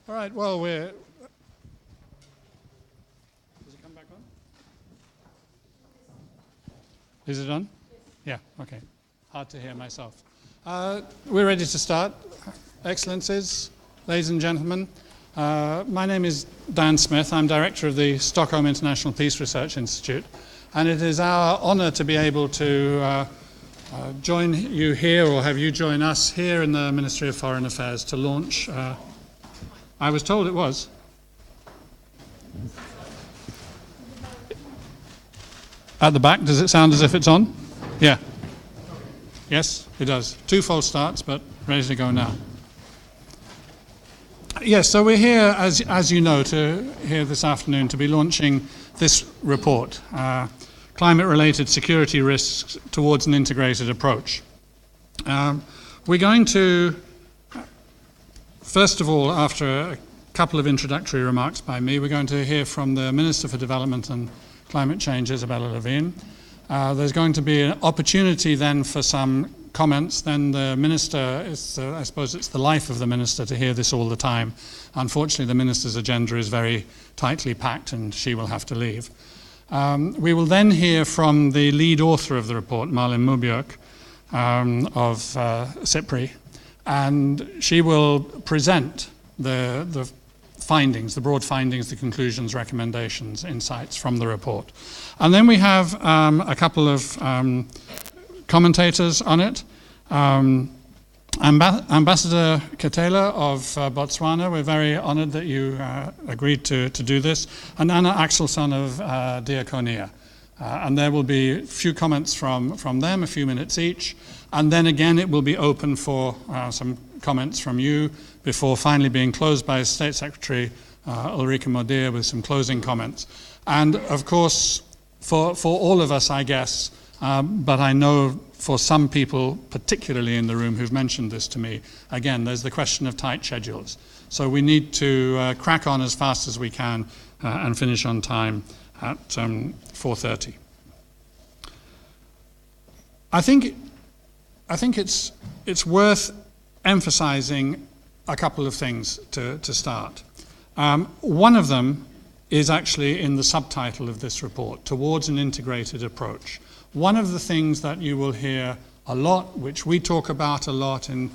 All right, well, Does it come back on? Is it on? Yeah, okay. Hard to hear myself. We're ready to start. Excellencies, ladies and gentlemen. My name is Dan Smith. I'm director of the Stockholm International Peace Research Institute. And it is our honor to be able to join you here, or have you join us here in the Ministry of Foreign Affairs to launch. I was told it was. At the back, does it sound as if it's on? Yeah. Yes, it does. 2 false starts, but ready to go now. Yes, so we're here, as you know, here this afternoon to be launching this report, Climate-Related Security Risks Towards an Integrated Approach. We're going to, first of all, after a couple of introductory remarks by me, we're going to hear from the Minister for Development and Climate Change, Isabella Lövin. There's going to be an opportunity then for some comments. Then the Minister, I suppose it's the life of the Minister to hear this all the time. Unfortunately, the Minister's agenda is very tightly packed and she will have to leave. We will then hear from the lead author of the report, Malin Mubiuk, of SIPRI, and she will present the findings, the broad findings, the conclusions, recommendations, insights from the report. And then we have a couple of commentators on it. Ambassador Ketela of Botswana, we're very honored that you agreed to do this, and Anna Axelsson of Diakonia. And there will be a few comments from them, a few minutes each, and then again it will be open for some comments from you before finally being closed by State Secretary Ulrika Modir with some closing comments. And of course, for all of us, I guess, but I know for some people, particularly in the room, who've mentioned this to me, again, there's the question of tight schedules. So we need to crack on as fast as we can and finish on time at 4:30. I think it's worth emphasizing a couple of things to start. One of them is actually in the subtitle of this report, Towards an Integrated Approach. One of the things that you will hear a lot, which we talk about a lot in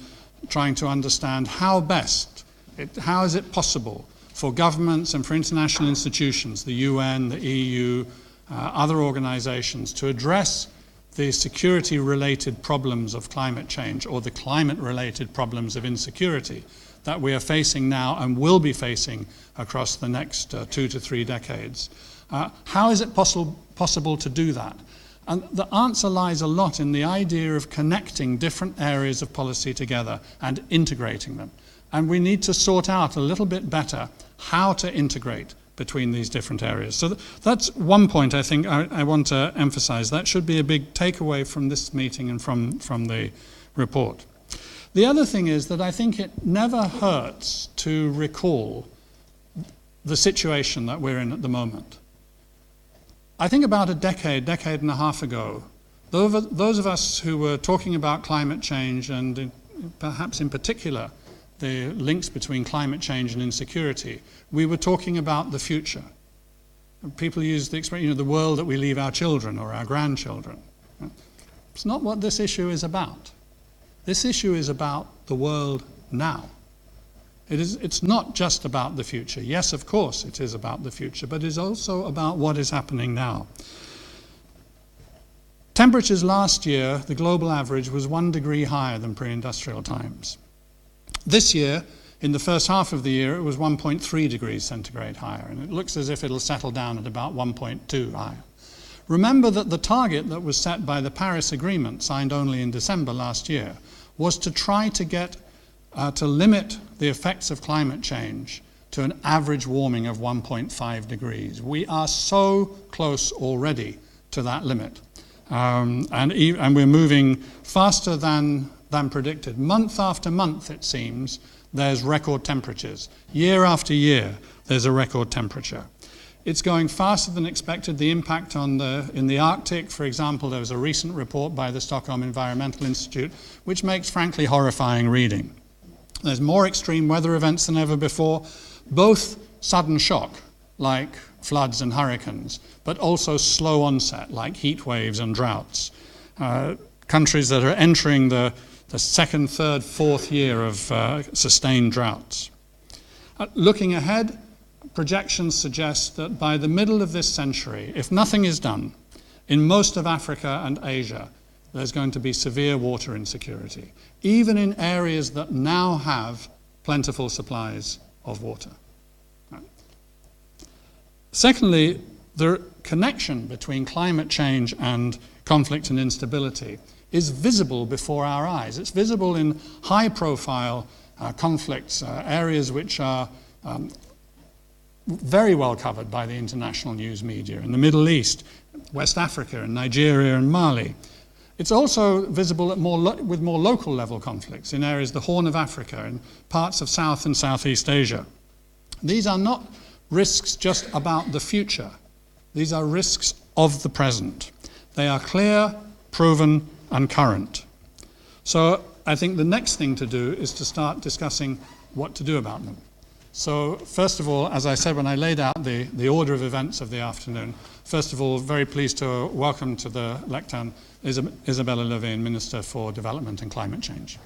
trying to understand how is it possible for governments and for international institutions, the UN, the EU, other organizations, to address the security-related problems of climate change or the climate-related problems of insecurity that we are facing now and will be facing across the next 2 to 3 decades. How is it possible to do that? And the answer lies a lot in the idea of connecting different areas of policy together and integrating them. And we need to sort out a little bit better how to integrate between these different areas. So that's one point I think I want to emphasize. That should be a big takeaway from this meeting and from the report. The other thing is that I think it never hurts to recall the situation that we're in at the moment. I think about a decade and a half ago, those of us who were talking about climate change and perhaps in particular the links between climate change and insecurity, we were talking about the future. People use the expression, the world that we leave our children or our grandchildren. It's not what this issue is about. This issue is about the world now. It's not just about the future. Yes, of course, it is about the future, but it's also about what is happening now. Temperatures last year, the global average was 1 degree higher than pre-industrial times. This year, in the first half of the year, it was 1.3 degrees centigrade higher, and it looks as if it'll settle down at about 1.2 higher. Remember that the target that was set by the Paris Agreement, signed only in December last year, was to try to get to limit the effects of climate change to an average warming of 1.5 degrees. We are so close already to that limit. And we're moving faster than predicted. Month after month, it seems, there's record temperatures. Year after year, there's a record temperature. It's going faster than expected. The impact in the Arctic, for example, there was a recent report by the Stockholm Environmental Institute, which makes frankly horrifying reading. There's more extreme weather events than ever before, both sudden shock, like floods and hurricanes, but also slow onset, like heat waves and droughts. Countries that are entering the second, third, fourth year of sustained droughts. Looking ahead, projections suggest that by the middle of this century, if nothing is done, in most of Africa and Asia, there's going to be severe water insecurity, even in areas that now have plentiful supplies of water. Secondly, the connection between climate change and conflict and instability is visible before our eyes. It's visible in high-profile conflicts, areas which are very well covered by the international news media, in the Middle East, West Africa, and Nigeria and Mali. It's also visible at with more local level conflicts in areas, the Horn of Africa and parts of South and Southeast Asia. These are not risks just about the future. These are risks of the present. They are clear, proven, and current. So I think the next thing to do is to start discussing what to do about them. So first of all, as I said when I laid out the order of events of the afternoon, first of all, very pleased to welcome to the lectern Isabella Lövin, Minister for Development and Climate Change.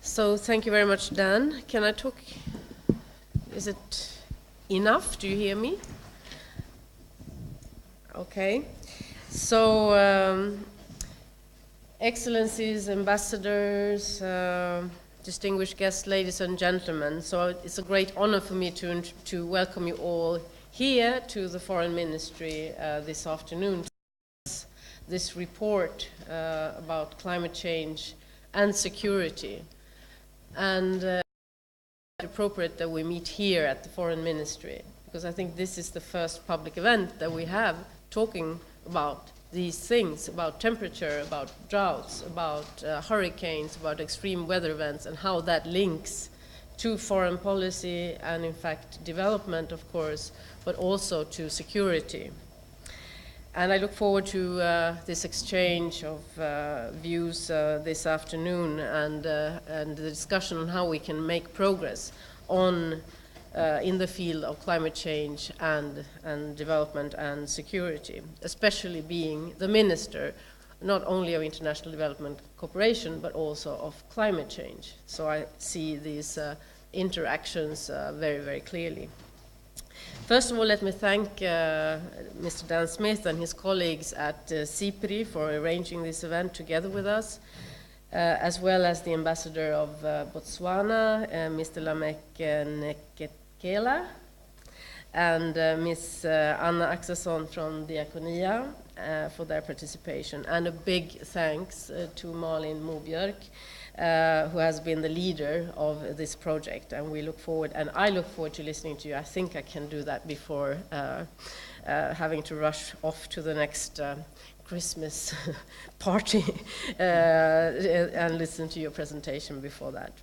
So thank you very much, Dan. Can I talk? Is it enough? Do you hear me? Okay. So, Excellencies, ambassadors, distinguished guests, ladies and gentlemen. So it's a great honor for me to welcome you all here to the Foreign Ministry this afternoon. This report about climate change and security. And it's appropriate that we meet here at the Foreign Ministry, because I think this is the first public event that we have talking about these things, about temperature, about droughts, about hurricanes, about extreme weather events, and how that links to foreign policy and, in fact, development, of course, but also to security. And I look forward to this exchange of views this afternoon and the discussion on how we can make progress on in the field of climate change and development and security, especially being the minister, not only of international development cooperation, but also of climate change. So I see these interactions very, very clearly. First of all, let me thank Mr. Dan Smith and his colleagues at SIPRI for arranging this event together with us, as well as the ambassador of Botswana, Mr. Lamek Nekekela, and Ms. Anna Axelsson from Diakonia for their participation. And a big thanks to Malin Mobjörk, who has been the leader of this project. And we look forward, and I look forward to listening to you. I think I can do that before having to rush off to the next Christmas party and listen to your presentation before that.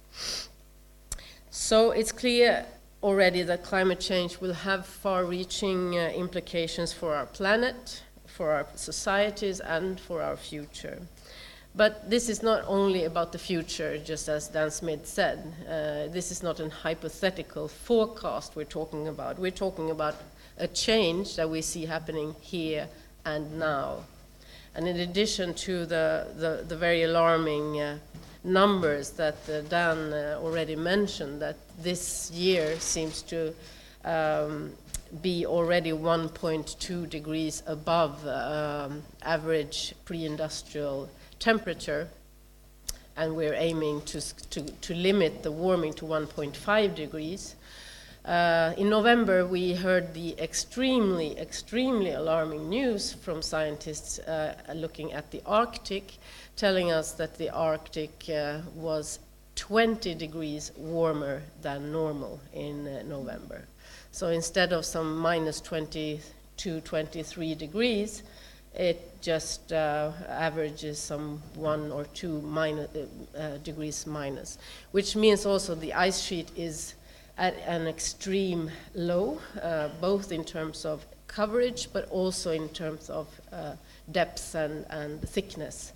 So it's clear already that climate change will have far-reaching implications for our planet, for our societies, and for our future. But this is not only about the future, just as Dan Smith said. This is not a hypothetical forecast we're talking about. We're talking about a change that we see happening here and now. And in addition to the very alarming numbers that Dan already mentioned, that this year seems to be already 1.2 degrees above average pre-industrial temperature, and we're aiming to limit the warming to 1.5 degrees. In November, we heard the extremely alarming news from scientists looking at the Arctic, telling us that the Arctic was 20 degrees warmer than normal in November. So instead of some minus 22, 23 degrees, it just averages some 1 or 2 degrees minus, which means also the ice sheet is at an extreme low, both in terms of coverage, but also in terms of depth and thickness.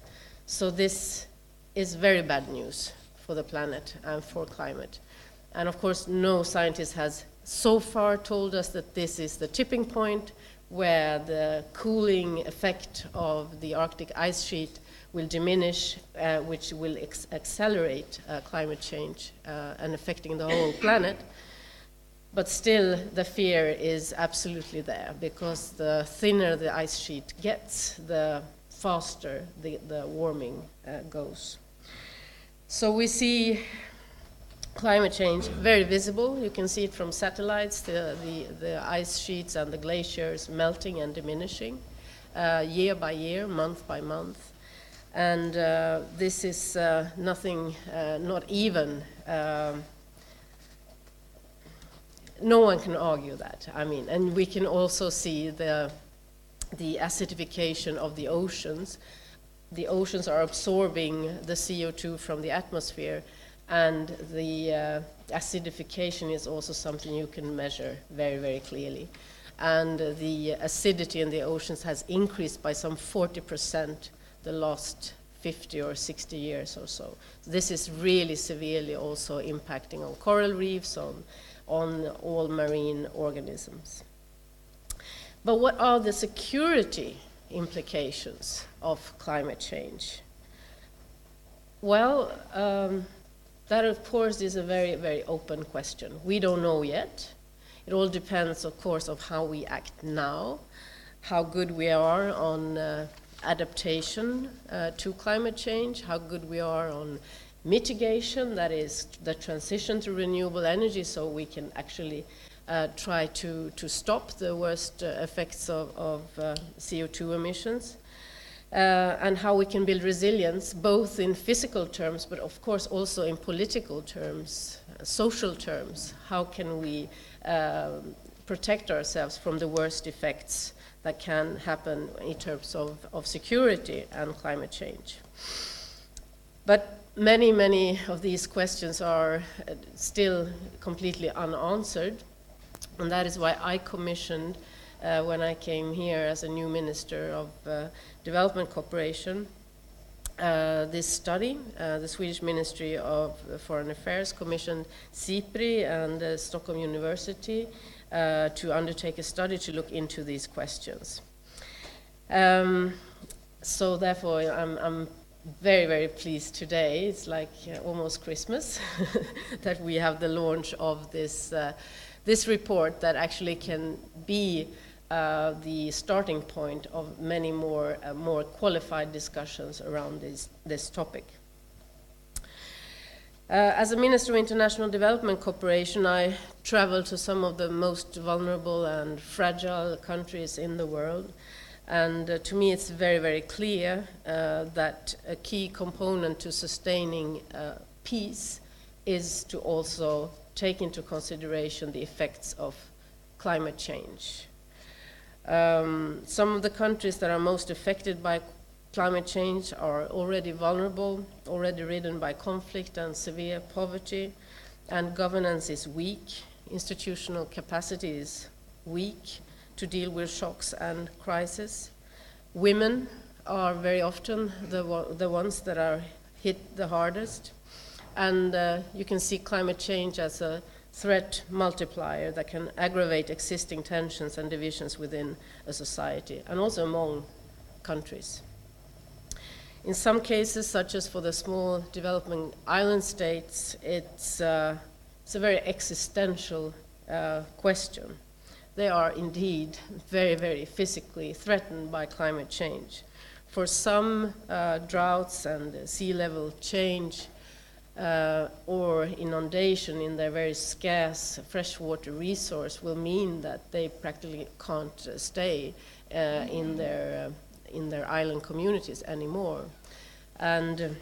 So this is very bad news for the planet and for climate. And of course, no scientist has so far told us that this is the tipping point where the cooling effect of the Arctic ice sheet will diminish, which will accelerate climate change and affecting the whole planet. But still, the fear is absolutely there, because the thinner the ice sheet gets, the faster the warming goes. So we see climate change very visible. You can see it from satellites, the ice sheets and the glaciers melting and diminishing year by year, month by month. And this is nothing, not even, no one can argue that. I mean, and we can also see the acidification of the oceans. The oceans are absorbing the CO2 from the atmosphere, and the acidification is also something you can measure very, very clearly. And the acidity in the oceans has increased by some 40% the last 50 or 60 years or so. This is really severely also impacting on coral reefs, on all marine organisms. But what are the security implications of climate change? Well, that of course is a very, very open question. We don't know yet. It all depends, of course, of how we act now, how good we are on adaptation to climate change, how good we are on mitigation, that is the transition to renewable energy, so we can actually try to stop the worst effects of CO2 emissions, and how we can build resilience both in physical terms, but of course also in political terms, social terms. How can we protect ourselves from the worst effects that can happen in terms of security and climate change? But many of these questions are still completely unanswered, and that is why I commissioned, when I came here as a new Minister of Development Cooperation, this study. The Swedish Ministry of Foreign Affairs commissioned SIPRI and Stockholm University to undertake a study to look into these questions. So therefore, I'm very, very pleased today. It's like almost Christmas that we have the launch of this report that actually can be the starting point of many more qualified discussions around this topic. As a Minister of International Development Cooperation, I travel to some of the most vulnerable and fragile countries in the world. And to me, it's very, very clear that a key component to sustaining peace is to also take into consideration the effects of climate change. Some of the countries that are most affected by climate change are already vulnerable, already ridden by conflict and severe poverty, and governance is weak, institutional capacity is weak to deal with shocks and crises. Women are very often the ones that are hit the hardest, and you can see climate change as a threat multiplier that can aggravate existing tensions and divisions within a society, and also among countries. In some cases, such as for the small developing island states, it's a very existential question. They are indeed very, very physically threatened by climate change. For some, droughts and sea level change or inundation in their very scarce freshwater resource will mean that they practically can't stay in their island communities anymore. And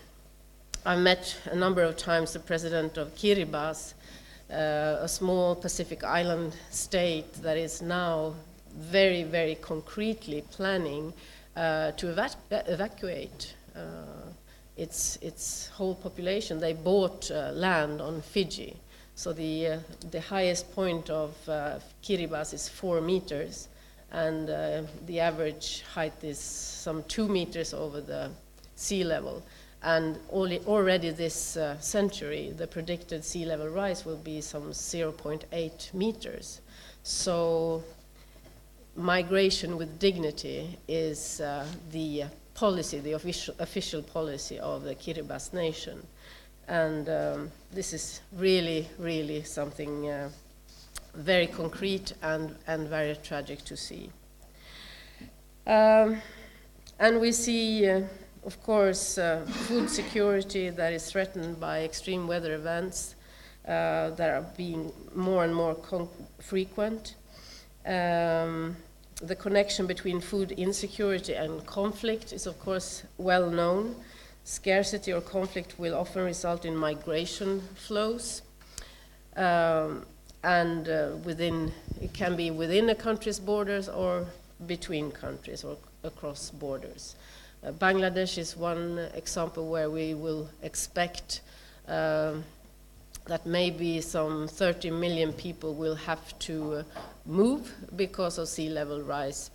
I met a number of times the president of Kiribati, a small Pacific island state that is now very, very concretely planning to evacuate its whole population. They bought land on Fiji. So the highest point of Kiribati is 4 meters, and the average height is some 2 meters over the sea level. And already this century, the predicted sea level rise will be some 0.8 meters. So migration with dignity is the policy, the official policy of the Kiribati nation. And this is really, really something very concrete and very tragic to see. And we see, of course, food security that is threatened by extreme weather events that are being more and more frequent. The connection between food insecurity and conflict is, of course, well known. Scarcity or conflict will often result in migration flows, and it can be within a country's borders or between countries or across borders. Bangladesh is one example where we will expect that maybe some 30 million people will have to move because of sea level rise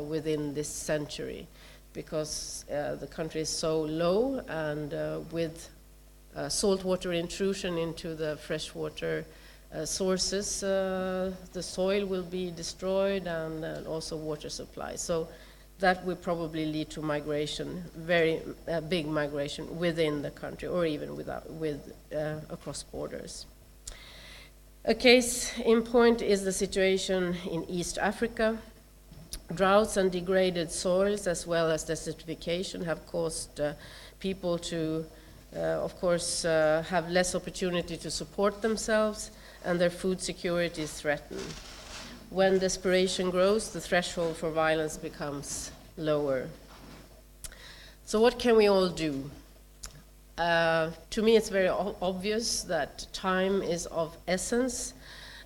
within this century, because the country is so low, and with saltwater intrusion into the freshwater sources, the soil will be destroyed, and also water supply. So that will probably lead to migration, very big migration within the country, or even across borders. A case in point is the situation in East Africa. Droughts and degraded soils, as well as desertification, have caused people to, of course, have less opportunity to support themselves, and their food security is threatened. When desperation grows, the threshold for violence becomes lower. So what can we all do? To me, it's very obvious that time is of essence,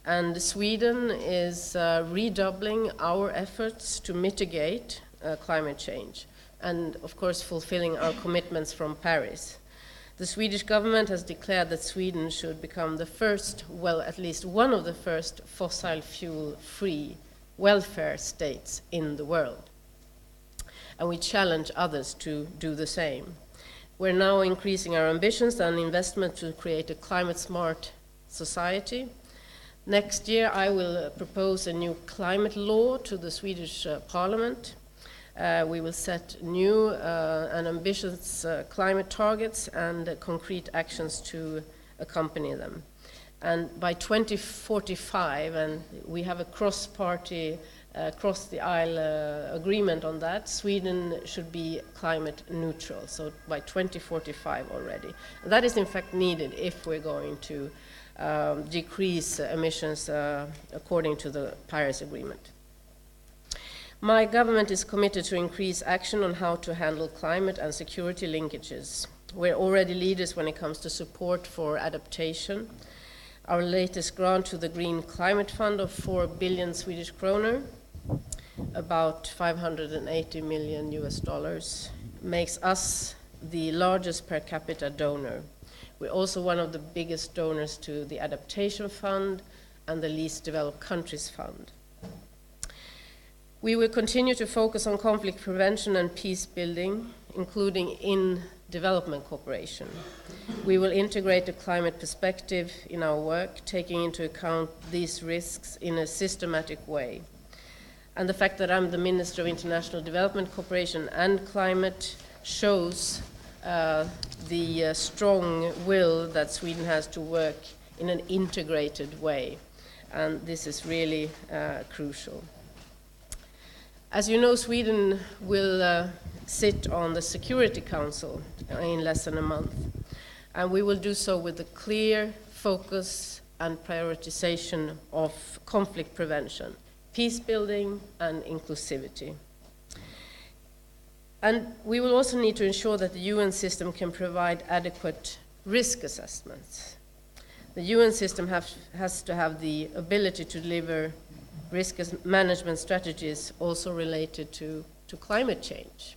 and Sweden is redoubling our efforts to mitigate climate change, and of course fulfilling our commitments from Paris. The Swedish government has declared that Sweden should become the first, well, at least one of the first fossil fuel-free welfare states in the world. And we challenge others to do the same. We're now increasing our ambitions and investment to create a climate-smart society. Next year, I will propose a new climate law to the Swedish Parliament. We will set new and ambitious climate targets and concrete actions to accompany them. And by 2045, and we have a cross-party, cross-the-aisle agreement on that, Sweden should be climate neutral, so by 2045 already. And that is in fact needed if we're going to decrease emissions according to the Paris Agreement. My government is committed to increase action on how to handle climate and security linkages. We're already leaders when it comes to support for adaptation. Our latest grant to the Green Climate Fund of 4 billion Swedish kroner, about $580 million US, makes us the largest per capita donor. We're also one of the biggest donors to the Adaptation Fund and the Least Developed Countries Fund. We will continue to focus on conflict prevention and peace building, including in development cooperation. We will integrate a climate perspective in our work, taking into account these risks in a systematic way. And the fact that I'm the Minister of International Development Cooperation and Climate shows the strong will that Sweden has to work in an integrated way. And this is really crucial. As you know, Sweden will sit on the Security Council in less than a month. And we will do so with a clear focus and prioritization of conflict prevention, peace building, and inclusivity. And we will also need to ensure that the UN system can provide adequate risk assessments. The UN system has to have the ability to deliver risk management strategies also related to climate change.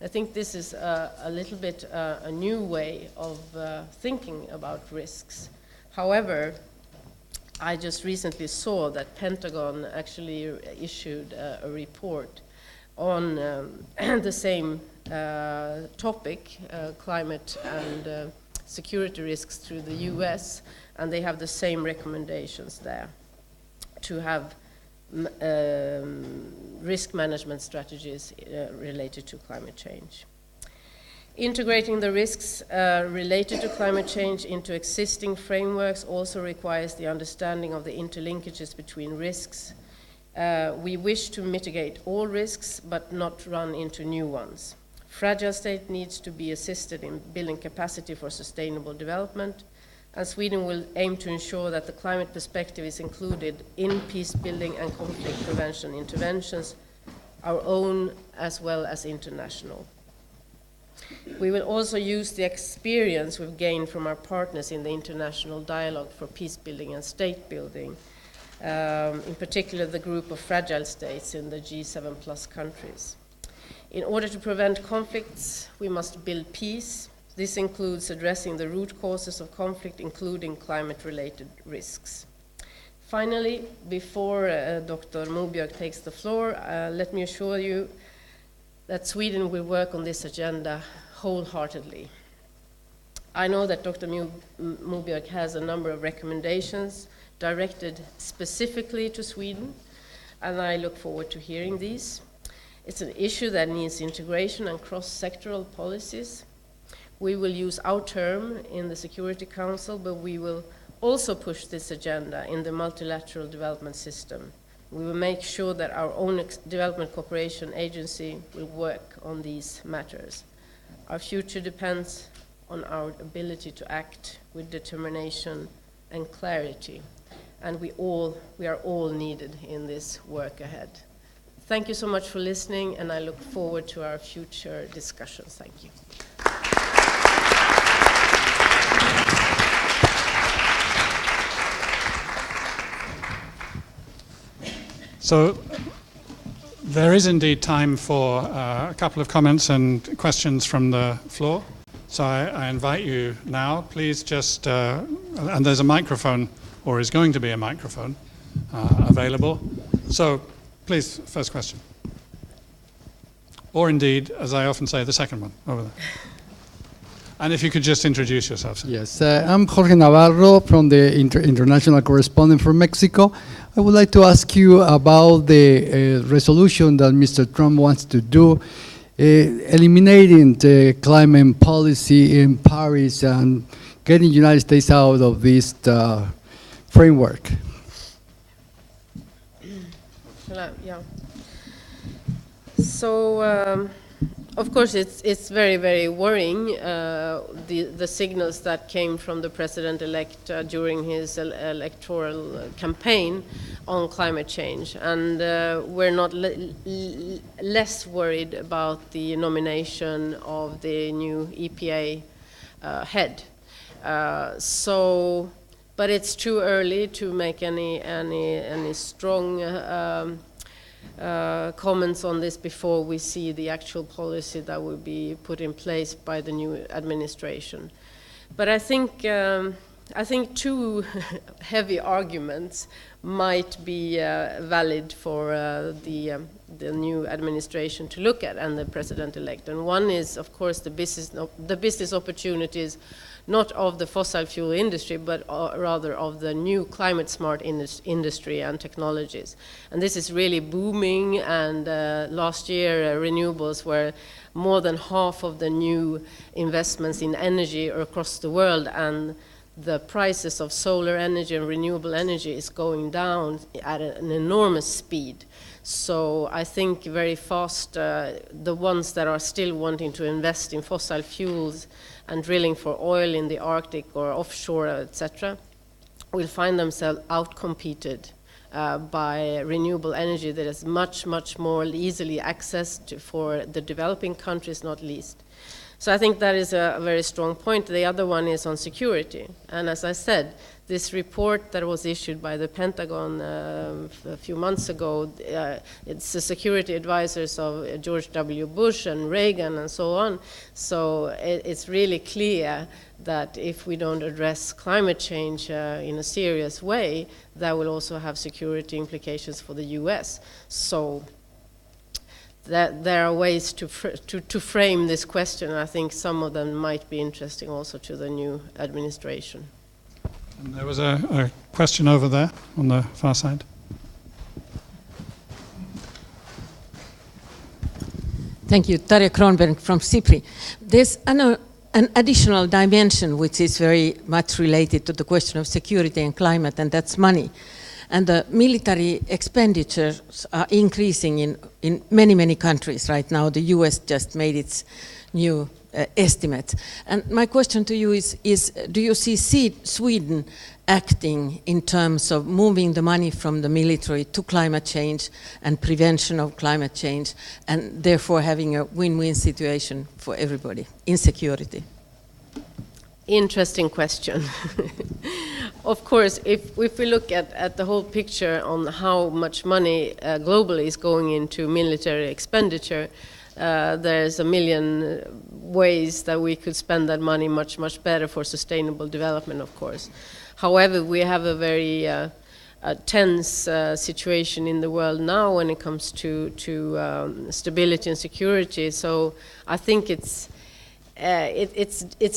I think this is a little bit a new way of thinking about risks. However, I just recently saw that Pentagon actually issued a report on the same topic, climate and security risks through the US, and they have the same recommendations there to have risk management strategies related to climate change. Integrating the risks related to climate change into existing frameworks also requires the understanding of the interlinkages between risks. We wish to mitigate all risks, but not run into new ones. Fragile state needs to be assisted in building capacity for sustainable development, and Sweden will aim to ensure that the climate perspective is included in peace building and conflict prevention interventions, our own as well as international. We will also use the experience we've gained from our partners in the international dialogue for peace building and state building, in particular the group of fragile states in the G7+ countries. In order to prevent conflicts, we must build peace. This includes addressing the root causes of conflict, including climate-related risks. Finally, before Dr. Moberg takes the floor, let me assure you that Sweden will work on this agenda wholeheartedly. I know that Dr. Moberg has a number of recommendations directed specifically to Sweden, and I look forward to hearing these. It's an issue that needs integration and cross-sectoral policies. We will use our term in the Security Council, but we will also push this agenda in the multilateral development system. We will make sure that our own development cooperation agency will work on these matters. Our future depends on our ability to act with determination and clarity, and we are all needed in this work ahead. Thank you so much for listening, and I look forward to our future discussions. Thank you. So there is indeed time for a couple of comments and questions from the floor. So I invite you now, please just, and there's a microphone, or is going to be a microphone available. So please, first question. Or indeed, as I often say, the second one, over there. And if you could just introduce yourself. Yes, I'm Jorge Navarro from the international correspondent from Mexico. I would like to ask you about the resolution that Mr. Trump wants to do, eliminating the climate policy in Paris and getting the United States out of this framework. Yeah. So, of course, it's very, very worrying, the signals that came from the president-elect during his electoral campaign on climate change. And we're not less worried about the nomination of the new EPA head. But it's too early to make any strong comments on this before we see the actual policy that will be put in place by the new administration. But I think two heavy arguments might be valid for the new administration to look at, and the president-elect. And one is, of course, the business opportunities, not of the fossil fuel industry, but rather of the new climate-smart industry and technologies. And this is really booming, and last year renewables were more than half of the new investments in energy across the world, and the prices of solar energy and renewable energy is going down at an enormous speed. So I think very fast the ones that are still wanting to invest in fossil fuels and drilling for oil in the Arctic or offshore, etc., will find themselves outcompeted by renewable energy that is much, much more easily accessed for the developing countries, not least. So I think that is a very strong point. The other one is on security. And as I said, this report that was issued by the Pentagon a few months ago, it's the security advisors of George W. Bush and Reagan and so on. So it's really clear that if we don't address climate change in a serious way, that will also have security implications for the US. So that there are ways to frame this question. I think some of them might be interesting also to the new administration. And there was a question over there on the far side. Thank you. Tarja Kronberg from SIPRI. There's an additional dimension which is very much related to the question of security and climate, and that's money. And the military expenditures are increasing in many, many countries right now. The US just made its new estimate. And my question to you is do you see Sweden acting in terms of moving the money from the military to climate change and prevention of climate change, and therefore having a win-win situation for everybody in security? Interesting question. Of course, if we look at the whole picture on how much money globally is going into military expenditure, there's a million ways that we could spend that money much, much better for sustainable development, of course. However, we have a very tense situation in the world now when it comes to stability and security. So I think it's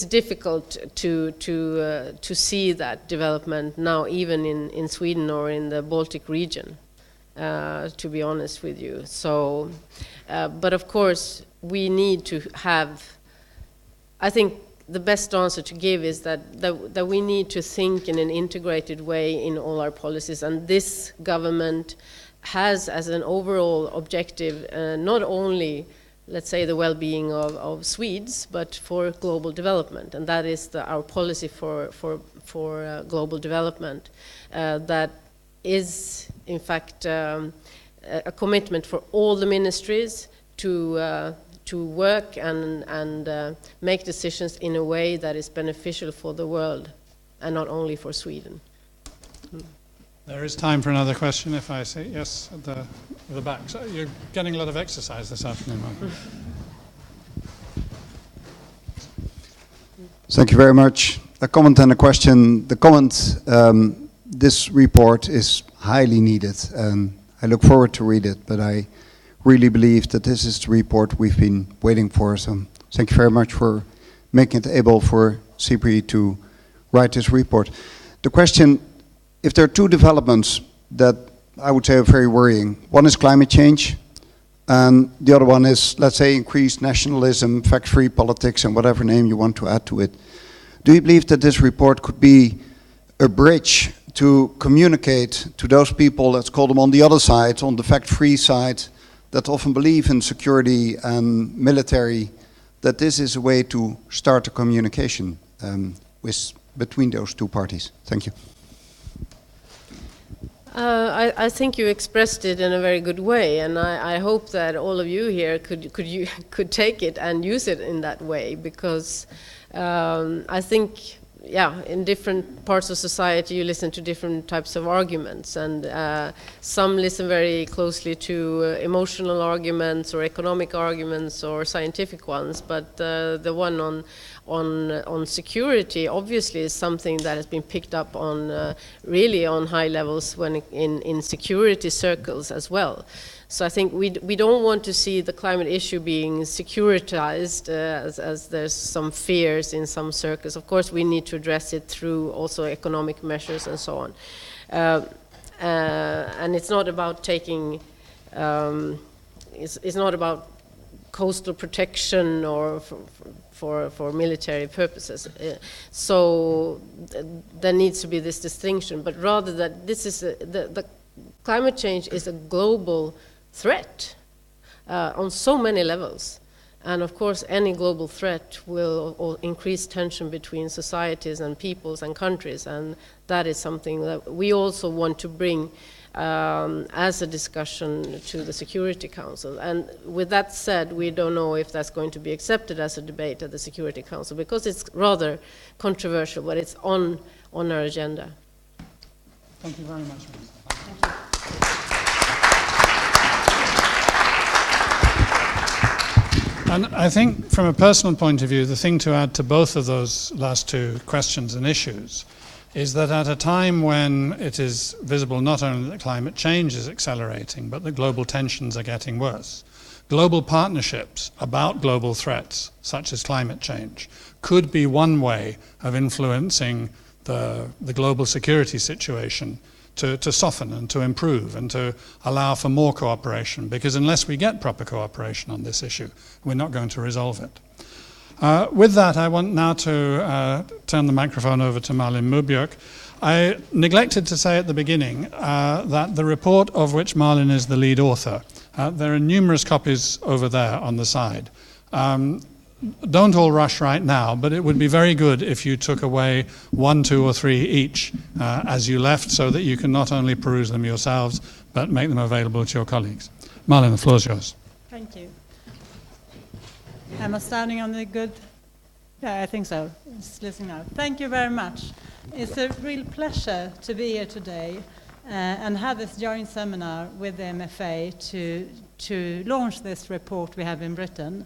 difficult to see that development now, even in Sweden or in the Baltic region, to be honest with you. So, but of course, we need to have, I think the best answer to give is that we need to think in an integrated way in all our policies, and this government has as an overall objective not only, let's say, the well-being of Swedes, but for global development, and that is our policy for global development. That is, in fact, a commitment for all the ministries to work and make decisions in a way that is beneficial for the world, and not only for Sweden. There is time for another question, if I say yes at the back. So you're getting a lot of exercise this afternoon, aren't you? Thank you very much. A comment and a question. The comment, this report is highly needed, and I look forward to read it, but I really believe that this is the report we've been waiting for. So thank you very much for making it able for SIPRI to write this report. The question, if there are two developments that I would say are very worrying, one is climate change, and the other one is, let's say, increased nationalism, fact-free politics, and whatever name you want to add to it. Do you believe that this report could be a bridge to communicate to those people, let's call them on the other side, on the fact-free side, that often believe in security and military, that this is a way to start a communication between those two parties? Thank you. I think you expressed it in a very good way, and I hope that all of you here could take it and use it in that way, because I think, yeah, in different parts of society you listen to different types of arguments, and some listen very closely to emotional arguments or economic arguments or scientific ones, but the one on security obviously is something that has been picked up on really on high levels when in security circles as well. So I think we don't want to see the climate issue being securitized as there's some fears in some circles. Of course, we need to address it through also economic measures and so on. And it's not about taking, it's not about coastal protection or for military purposes. So there needs to be this distinction, but rather that this is the climate change is a global threat on so many levels. And of course, any global threat will increase tension between societies and peoples and countries, and that is something that we also want to bring as a discussion to the Security Council. And with that said, we don't know if that's going to be accepted as a debate at the Security Council, because it's rather controversial, but it's on our agenda. Thank you very much. Thank you. And I think from a personal point of view, the thing to add to both of those last two questions and issues is that at a time when it is visible not only that climate change is accelerating, but that global tensions are getting worse, global partnerships about global threats, such as climate change, could be one way of influencing the global security situation to soften and to improve and to allow for more cooperation, because unless we get proper cooperation on this issue, we're not going to resolve it. With that, I want now to turn the microphone over to Malin Murbjörk. I neglected to say at the beginning that the report of which Malin is the lead author, there are numerous copies over there on the side. Don't all rush right now, but it would be very good if you took away 1, 2, or 3 each as you left, so that you can not only peruse them yourselves, but make them available to your colleagues. Malin, the floor is yours. Thank you. Am I standing on the good? Yeah, I think so. Just listening now. Thank you very much. It's a real pleasure to be here today and have this joint seminar with the MFA to launch this report we have in Britain.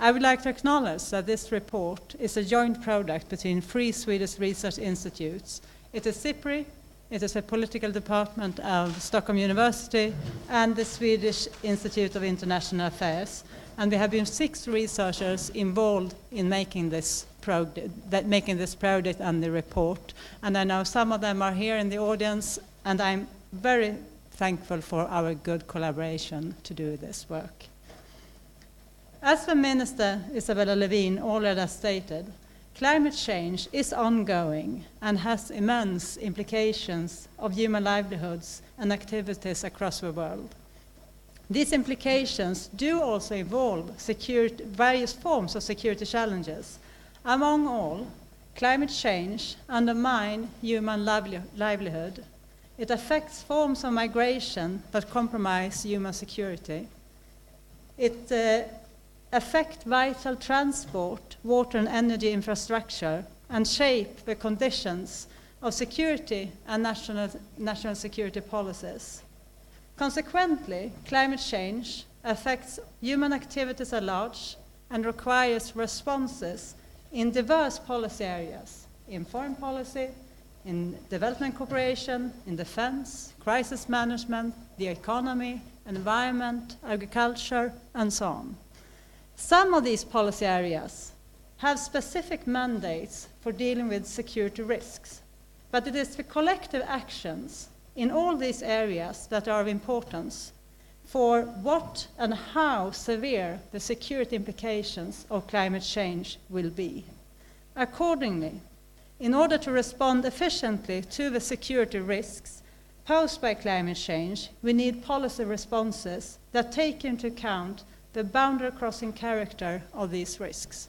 I would like to acknowledge that this report is a joint product between 3 Swedish research institutes. It is SIPRI, it is a political department of Stockholm University, and the Swedish Institute of International Affairs. And we have been 6 researchers involved in making this project and the report. And I know some of them are here in the audience, and I'm very thankful for our good collaboration to do this work. As the Minister, Isabella Lövin, already has stated, climate change is ongoing and has immense implications of human livelihoods and activities across the world. These implications do also involve various forms of security challenges. Among all, climate change undermines human livelihood. It affects forms of migration that compromise human security. It affect vital transport, water and energy infrastructure, and shape the conditions of security and national security policies. Consequently, climate change affects human activities at large and requires responses in diverse policy areas, in foreign policy, in development cooperation, in defense, crisis management, the economy, environment, agriculture, and so on. Some of these policy areas have specific mandates for dealing with security risks, but it is the collective actions in all these areas that are of importance for what and how severe the security implications of climate change will be. Accordingly, in order to respond efficiently to the security risks posed by climate change, we need policy responses that take into account the boundary-crossing character of these risks.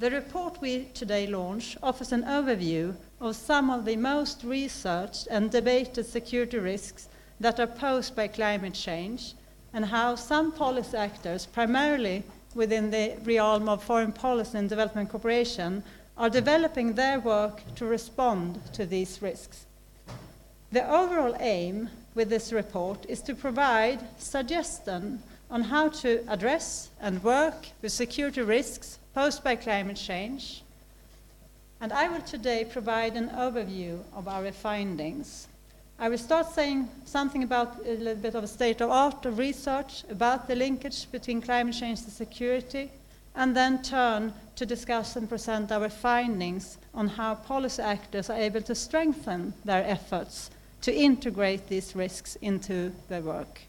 The report we today launch offers an overview of some of the most researched and debated security risks that are posed by climate change, and how some policy actors, primarily within the realm of foreign policy and development cooperation, are developing their work to respond to these risks. The overall aim with this report is to provide suggestions on how to address and work with security risks posed by climate change. And I will today provide an overview of our findings. I will start saying something about a little bit of a state of art of research about the linkage between climate change and security, and then turn to discuss and present our findings on how policy actors are able to strengthen their efforts to integrate these risks into their work.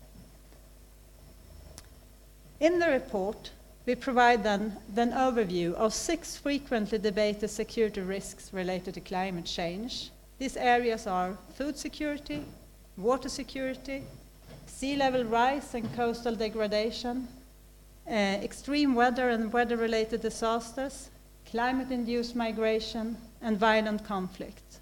In the report, we provide then an overview of 6 frequently debated security risks related to climate change. These areas are food security, water security, sea level rise and coastal degradation, extreme weather and weather-related disasters, climate-induced migration, and violent conflict.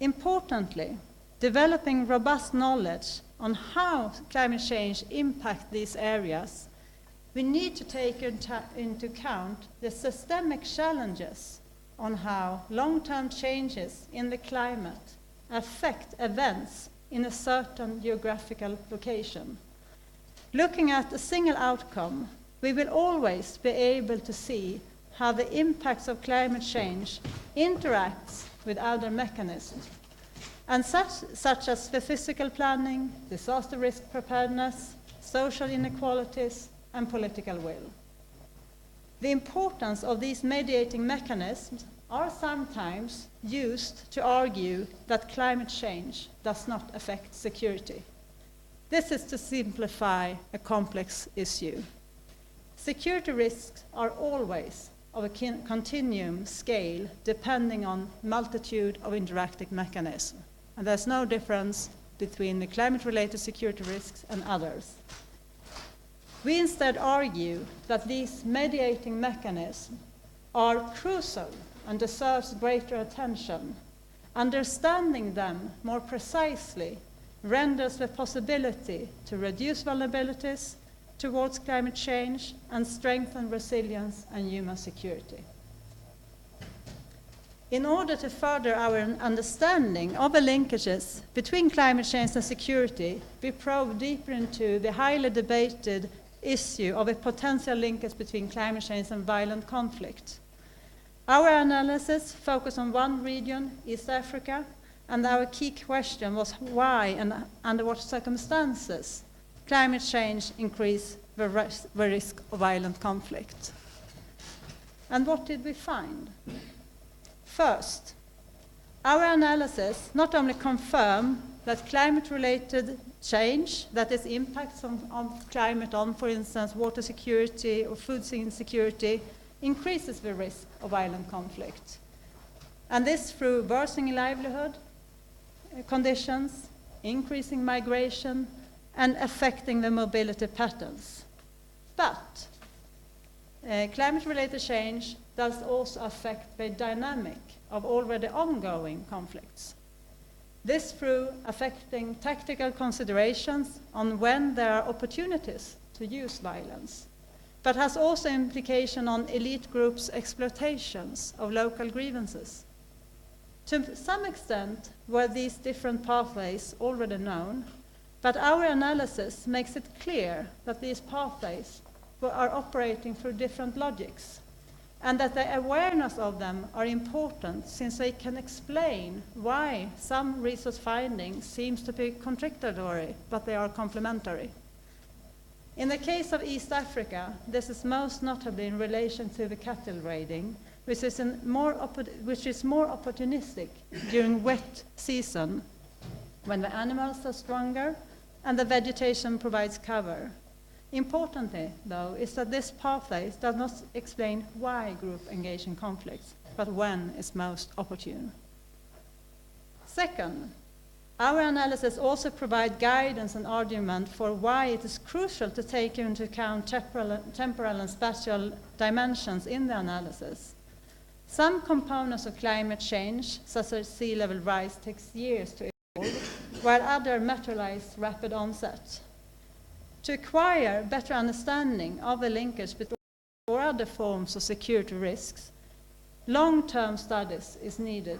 Importantly, developing robust knowledge on how climate change impacts these areas, we need to take into account the systemic challenges on how long-term changes in the climate affect events in a certain geographical location. Looking at a single outcome, we will always be able to see how the impacts of climate change interacts with other mechanisms, and such as the physical planning, disaster risk preparedness, social inequalities, and political will. The importance of these mediating mechanisms are sometimes used to argue that climate change does not affect security. This is to simplify a complex issue. Security risks are always of a continuum scale depending on multitude of interacting mechanisms. And there's no difference between the climate-related security risks and others. We instead argue that these mediating mechanisms are crucial and deserves greater attention. Understanding them more precisely renders the possibility to reduce vulnerabilities towards climate change and strengthen resilience and human security. In order to further our understanding of the linkages between climate change and security, we probe deeper into the highly debated issue of a potential linkage between climate change and violent conflict. Our analysis focused on one region, East Africa, and our key question was why and under what circumstances climate change increases the risk of violent conflict. And what did we find? First, our analysis not only confirmed that climate-related change, that is impacts on climate on, for instance, water security or food insecurity, increases the risk of violent conflict. And this through worsening livelihood conditions, increasing migration, and affecting the mobility patterns. But climate-related change does also affect the dynamic of already ongoing conflicts. This through affecting tactical considerations on when there are opportunities to use violence, but has also implication on elite groups' exploitations of local grievances. To some extent were these different pathways already known, but our analysis makes it clear that these pathways are operating through different logics, and that the awareness of them are important since they can explain why some research findings seems to be contradictory, but they are complementary. In the case of East Africa, this is most notably in relation to the cattle raiding, which is more opportunistic during wet season, when the animals are stronger and the vegetation provides cover. Importantly, though, is that this pathway does not explain why groups engage in conflicts, but when is most opportune. Second, our analysis also provides guidance and argument for why it is crucial to take into account temporal and spatial dimensions in the analysis. Some components of climate change, such as sea level rise, takes years to evolve, while others materialize rapid onset. To acquire better understanding of the linkage between or other forms of security risks, long-term studies is needed.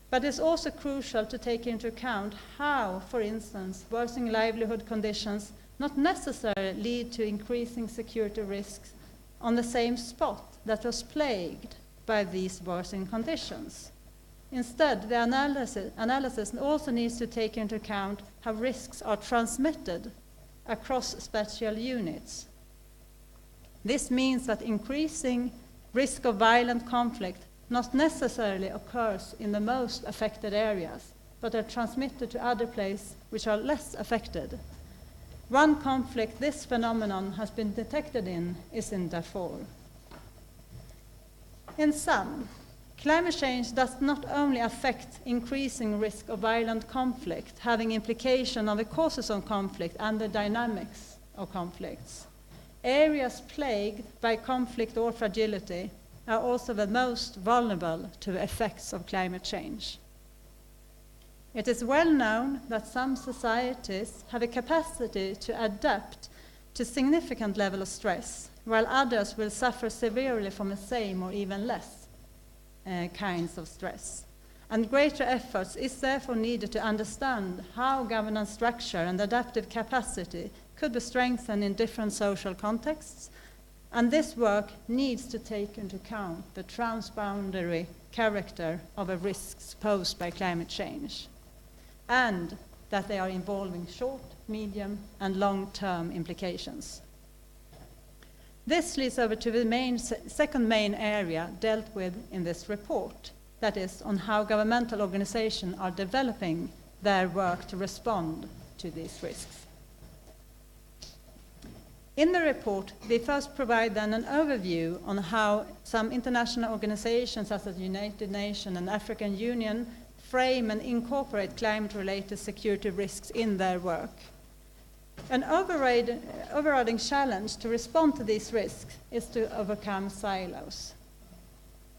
But it's also crucial to take into account how, for instance, worsening livelihood conditions not necessarily lead to increasing security risks on the same spot that was plagued by these worsening conditions. Instead, the analysis also needs to take into account how risks are transmitted across spatial units. This means that increasing risk of violent conflict not necessarily occurs in the most affected areas, but are transmitted to other places which are less affected. One conflict this phenomenon has been detected in is in Darfur. In sum, climate change does not only affect increasing risk of violent conflict, having implication on the causes of conflict and the dynamics of conflicts. Areas plagued by conflict or fragility are also the most vulnerable to the effects of climate change. It is well known that some societies have a capacity to adapt to significant level of stress, while others will suffer severely from the same or even less kinds of stress. And greater efforts is therefore needed to understand how governance structure and adaptive capacity could be strengthened in different social contexts, and this work needs to take into account the transboundary character of the risks posed by climate change, and that they are involving short, medium, and long-term implications. This leads over to the second main area dealt with in this report, that is, on how governmental organizations are developing their work to respond to these risks. In the report, we first provide then an overview on how some international organizations such as the United Nations and African Union frame and incorporate climate-related security risks in their work. An overriding challenge to respond to these risks is to overcome silos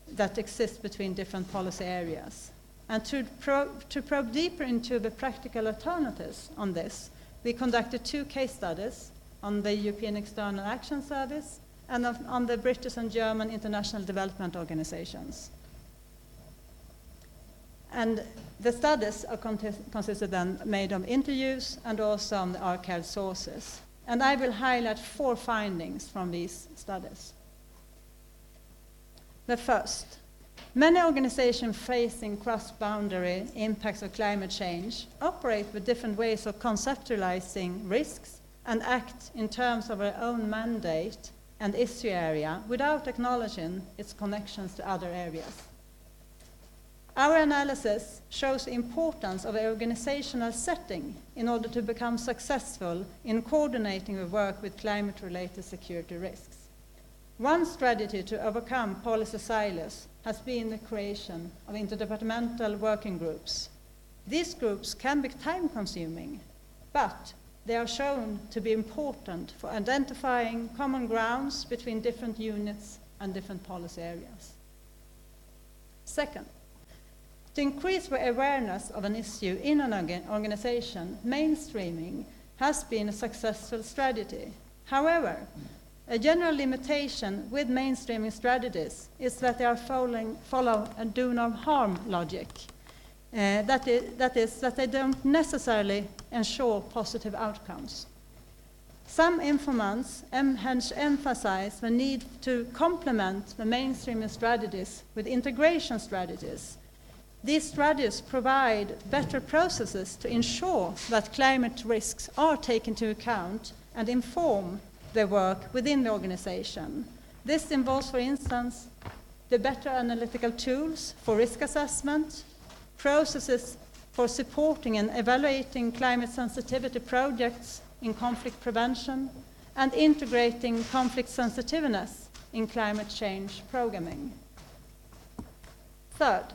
that exist between different policy areas. And to probe deeper into the practical alternatives on this, we conducted 2 case studies on the European External Action Service and on the British and German International Development Organizations. And the studies are consisted then made of interviews and also on the archived sources. And I will highlight 4 findings from these studies. The first, many organizations facing cross-boundary impacts of climate change operate with different ways of conceptualizing risks and act in terms of their own mandate and issue area without acknowledging its connections to other areas. Our analysis shows the importance of an organizational setting in order to become successful in coordinating the work with climate-related security risks. One strategy to overcome policy silos has been the creation of interdepartmental working groups. These groups can be time-consuming, but they are shown to be important for identifying common grounds between different units and different policy areas. Second, to increase the awareness of an issue in an organization, mainstreaming has been a successful strategy. However, a general limitation with mainstreaming strategies is that they are follow a do no harm logic. That is, that they don't necessarily ensure positive outcomes. Some informants hence emphasize the need to complement the mainstreaming strategies with integration strategies. These strategies provide better processes to ensure that climate risks are taken into account and inform the work within the organization. This involves, for instance, the better analytical tools for risk assessment, processes for supporting and evaluating climate sensitivity projects in conflict prevention, and integrating conflict sensitiveness in climate change programming. Third,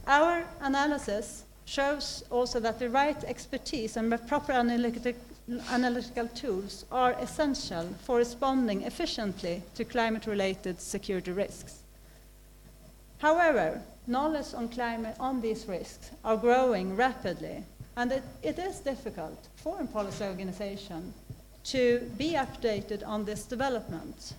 our analysis shows also that the right expertise and the proper analytical tools are essential for responding efficiently to climate-related security risks. However, knowledge on these risks are growing rapidly, and it is difficult for a policy organization to be updated on this development.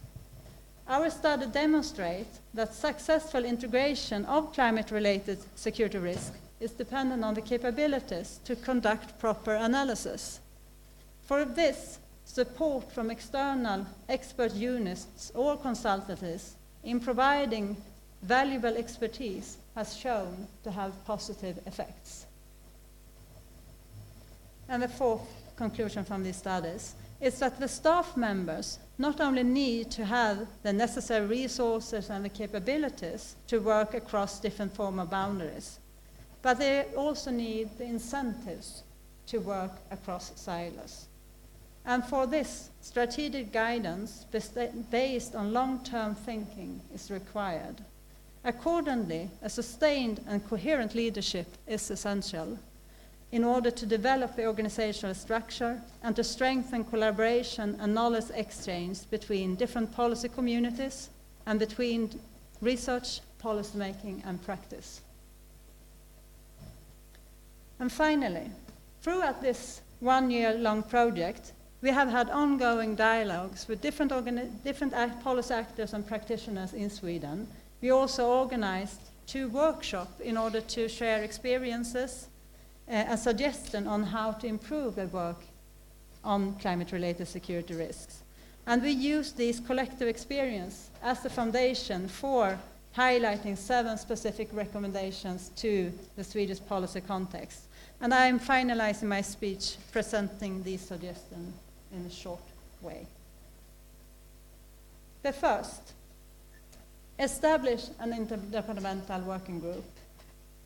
Our study demonstrates that successful integration of climate-related security risk is dependent on the capabilities to conduct proper analysis. For this, support from external expert units or consultancies in providing valuable expertise has shown to have positive effects. And the fourth conclusion from these studies is that the staff members not only need to have the necessary resources and the capabilities to work across different formal boundaries, but they also need the incentives to work across silos. And for this, strategic guidance based on long-term thinking is required. Accordingly, a sustained and coherent leadership is essential in order to develop the organizational structure and to strengthen collaboration and knowledge exchange between different policy communities and between research, policymaking, and practice. And finally, throughout this one-year-long project, we have had ongoing dialogues with different policy actors and practitioners in Sweden. We also organized 2 workshops in order to share experiences and suggestions on how to improve the work on climate-related security risks. And we use these collective experience as the foundation for highlighting 7 specific recommendations to the Swedish policy context. And I am finalizing my speech presenting these suggestions in a short way. The first, establish an interdepartmental working group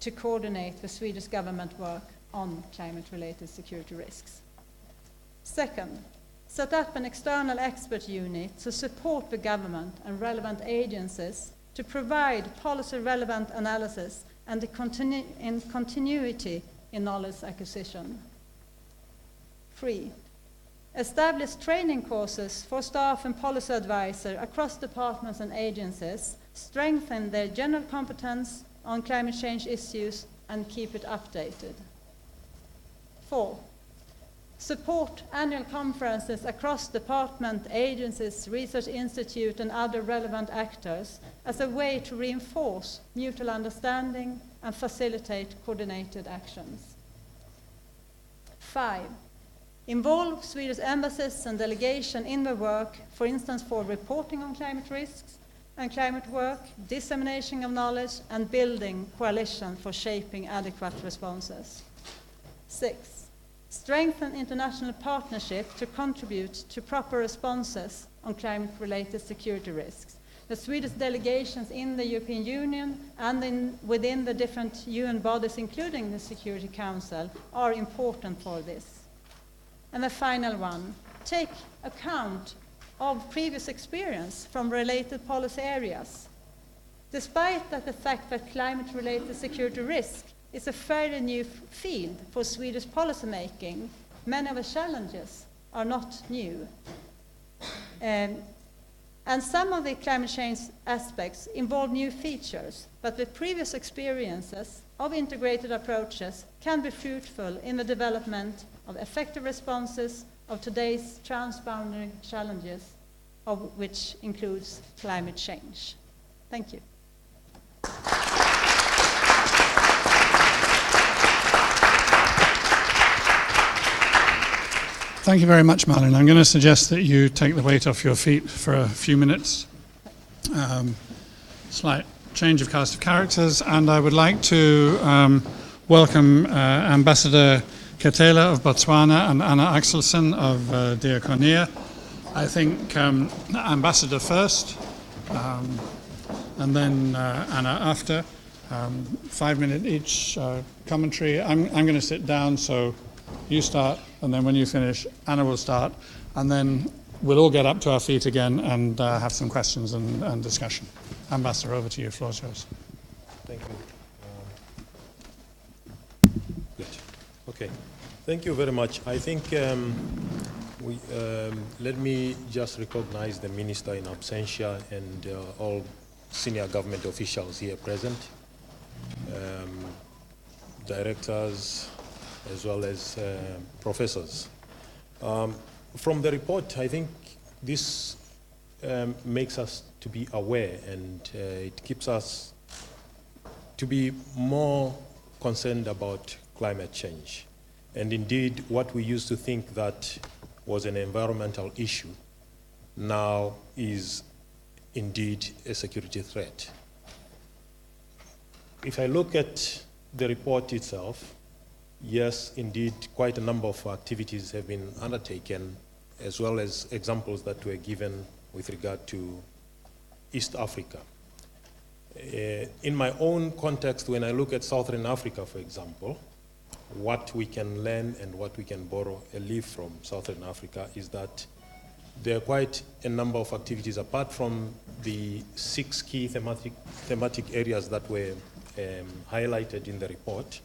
to coordinate the Swedish government work on climate-related security risks. Second, set up an external expert unit to support the government and relevant agencies to provide policy-relevant analysis and the continuity in knowledge acquisition. 3, establish training courses for staff and policy advisors across departments and agencies, strengthen their general competence on climate change issues, and keep it updated. 4, support annual conferences across department, agencies, research institute, and other relevant actors as a way to reinforce mutual understanding and facilitate coordinated actions. 5, involve Swedish embassies and delegations in the work, for instance, for reporting on climate risks and climate work, dissemination of knowledge, and building coalition for shaping adequate responses. 6, strengthen international partnership to contribute to proper responses on climate-related security risks. The Swedish delegations in the European Union and within the different UN bodies, including the Security Council, are important for this. And the final one, take account of previous experience from related policy areas. Despite the fact that climate-related security risk is a fairly new field for Swedish policymaking, many of the challenges are not new. And some of the climate change aspects involve new features, but the previous experiences of integrated approaches can be fruitful in the development of effective responses of today's transboundary challenges, of which includes climate change. Thank you. Thank you very much, Malin. I'm going to suggest that you take the weight off your feet for a few minutes. Slight change of cast of characters, and I would like to welcome Ambassador Ketela of Botswana and Anna Axelsson of Diakonia. I think Ambassador first, and then Anna after. 5 minute each commentary. I'm going to sit down, so you start, and then when you finish, Anna will start, and then we'll all get up to our feet again and have some questions and discussion. Ambassador, over to you. Floor is yours. Thank you. Good. Okay. Thank you very much. I think let me just recognize the Minister in absentia and all senior government officials here present, directors, as well as professors. From the report, I think this makes us to be aware, and it keeps us to be more concerned about climate change. And indeed, what we used to think that was an environmental issue now is indeed a security threat. If I look at the report itself, yes, indeed, quite a number of activities have been undertaken, as well as examples that were given with regard to East Africa. In my own context, when I look at Southern Africa, for example, what we can learn and what we can borrow a leaf from Southern Africa is that there are quite a number of activities, apart from the 6 key thematic areas that were highlighted in the report.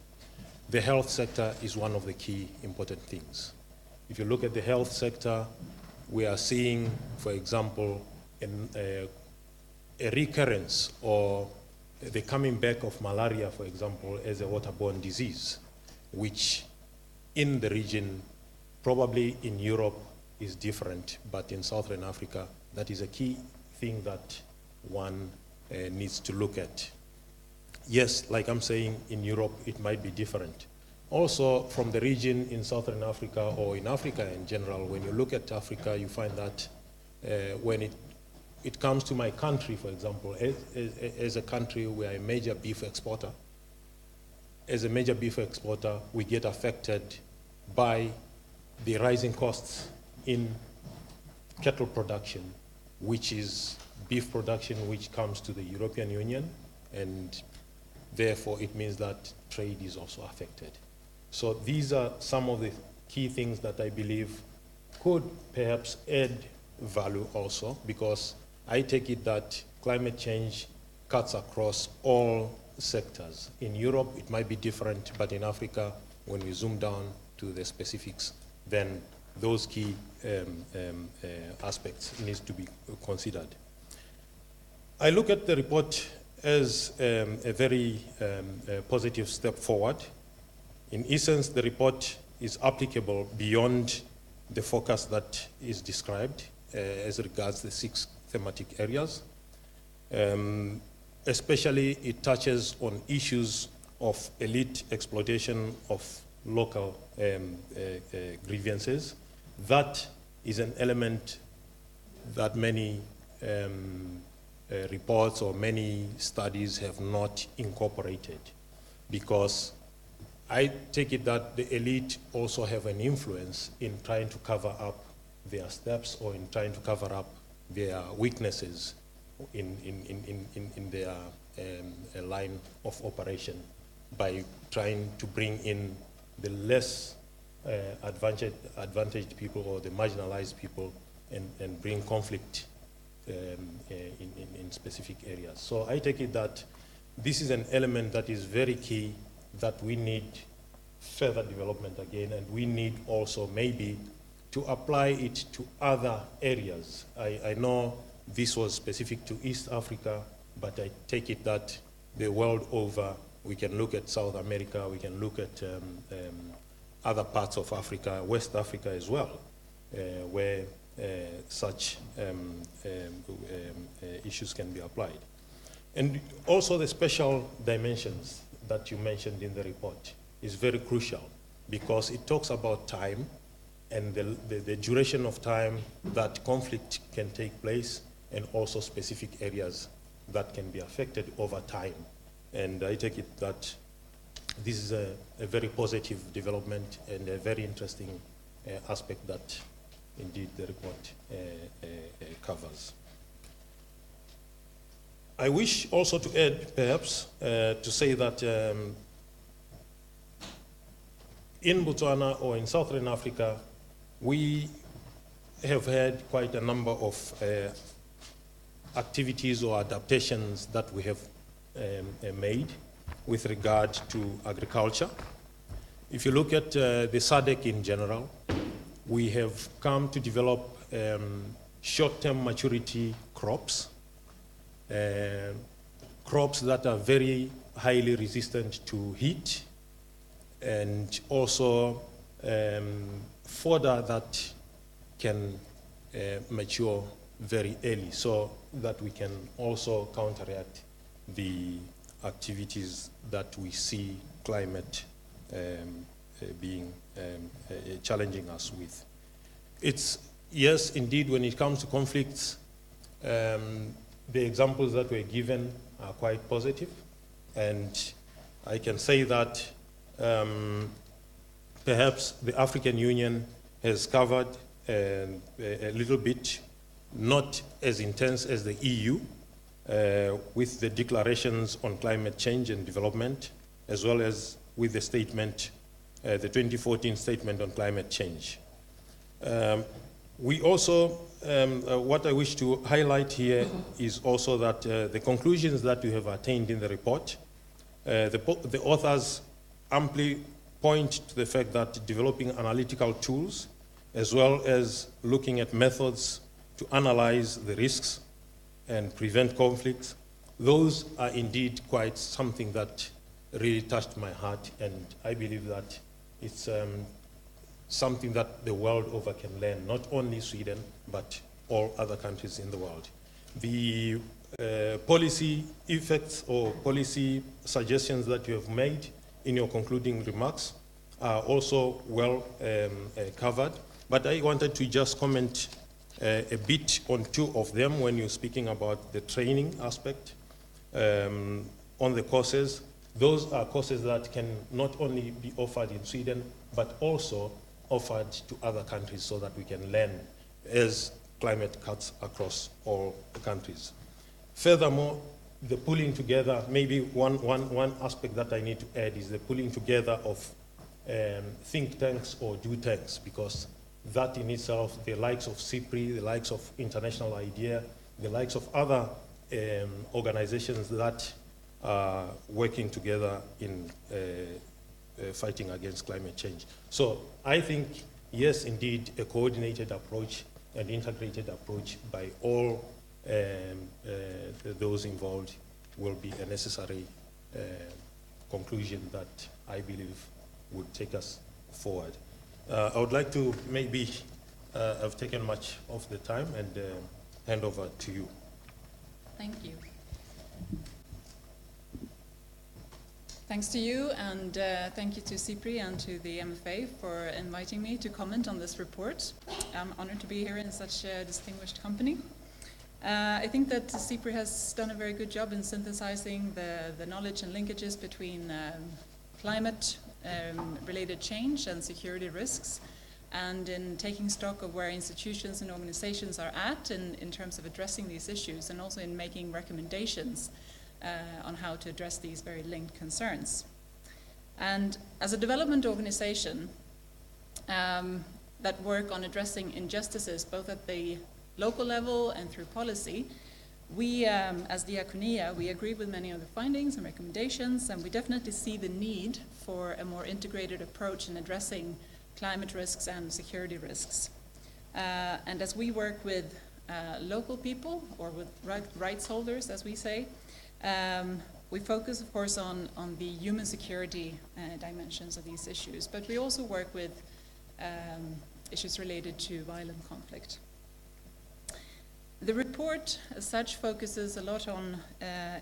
The health sector is one of the key important things. If you look at the health sector, we are seeing, for example, a recurrence or the coming back of malaria, for example, as a waterborne disease. which in the region, probably in Europe, is different, but in Southern Africa, that is a key thing that one needs to look at. Yes, like I'm saying, in Europe, it might be different. Also, from the region in Southern Africa or in Africa in general, when you look at Africa, you find that when it comes to my country, for example, as a country, we are a major beef exporter. As a major beef exporter, we get affected by the rising costs in cattle production, which is beef production, which comes to the European Union, and therefore it means that trade is also affected. So these are some of the key things that I believe could perhaps add value also, because I take it that climate change cuts across all sectors. In Europe, it might be different, but in Africa, when we zoom down to the specifics, then those key aspects needs to be considered. I look at the report as a very positive step forward. In essence, the report is applicable beyond the focus that is described as regards the 6 thematic areas. Especially, it touches on issues of elite exploitation of local grievances. That is an element that many reports or many studies have not incorporated, because I take it that the elite also have an influence in trying to cover up their steps or in trying to cover up their weaknesses in their line of operation by trying to bring in the less advantaged people or the marginalized people and bring conflict in specific areas. So I take it that this is an element that is very key, that we need further development again, and we need also maybe to apply it to other areas. I know this was specific to East Africa, but I take it that the world over, we can look at South America, we can look at other parts of Africa, West Africa as well, where such issues can be applied. And also the special dimensions that you mentioned in the report is very crucial, because it talks about time and the duration of time that conflict can take place, and also specific areas that can be affected over time. And I take it that this is a very positive development and a very interesting aspect that indeed the report covers. I wish also to add, perhaps, to say that in Botswana or in Southern Africa, we have had quite a number of activities or adaptations that we have made with regard to agriculture. If you look at the SADC in general, we have come to develop short-term maturity crops, crops that are very highly resistant to heat, and also fodder that can mature very early, so that we can also counteract the activities that we see climate being challenging us with. It's, yes, indeed, when it comes to conflicts, the examples that were given are quite positive, and I can say that perhaps the African Union has covered a little bit, not as intense as the EU, with the declarations on climate change and development, as well as with the statement, the 2014 statement on climate change. We also, what I wish to highlight here is also that the conclusions that we have attained in the report, the authors amply point to the fact that developing analytical tools, as well as looking at methods to analyze the risks and prevent conflicts, those are indeed quite something that really touched my heart, and I believe that it's something that the world over can learn, not only Sweden, but all other countries in the world. The policy effects or policy suggestions that you have made in your concluding remarks are also well covered, but I wanted to just comment a bit on two of them when you're speaking about the training aspect on the courses. Those are courses that can not only be offered in Sweden, but also offered to other countries so that we can learn as climate cuts across all the countries. Furthermore, the pulling together, maybe one aspect that I need to add is the pulling together of think tanks or do tanks, because that in itself, the likes of SIPRI, the likes of International IDEA, the likes of other organizations that are working together in fighting against climate change. So I think, yes, indeed, a coordinated approach, an integrated approach by all those involved will be a necessary conclusion that I believe would take us forward. I would like to maybe, I've taken much of the time, and hand over to you. Thank you. Thanks to you, and thank you to SIPRI and to the MFA for inviting me to comment on this report. I'm honored to be here in such a distinguished company. I think that SIPRI has done a very good job in synthesizing the knowledge and linkages between climate-related change and security risks, and in taking stock of where institutions and organizations are at in terms of addressing these issues, and also in making recommendations on how to address these very linked concerns. And as a development organization that work on addressing injustices both at the local level and through policy, we, as Diakonia, we agree with many of the findings and recommendations, and we definitely see the need for a more integrated approach in addressing climate risks and security risks. And as we work with local people, or with rights holders, as we say, we focus, of course, on the human security dimensions of these issues, but we also work with issues related to violent conflict. The report, as such, focuses a lot on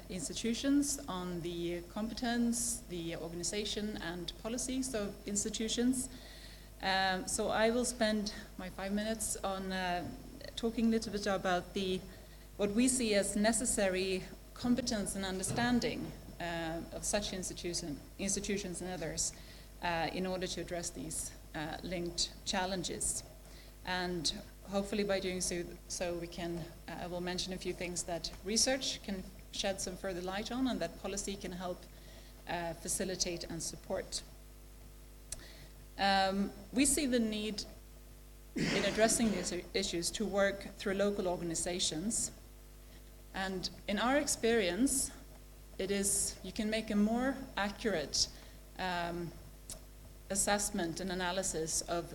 institutions, on the competence, the organization, and policies of institutions. So I will spend my 5 minutes on talking a little bit about what we see as necessary competence and understanding of such institutions and others in order to address these linked challenges. And hopefully by doing so we can, I will mention a few things that research can shed some further light on, and that policy can help facilitate and support. We see the need in addressing these issues to work through local organizations. And in our experience, you can make a more accurate assessment and analysis of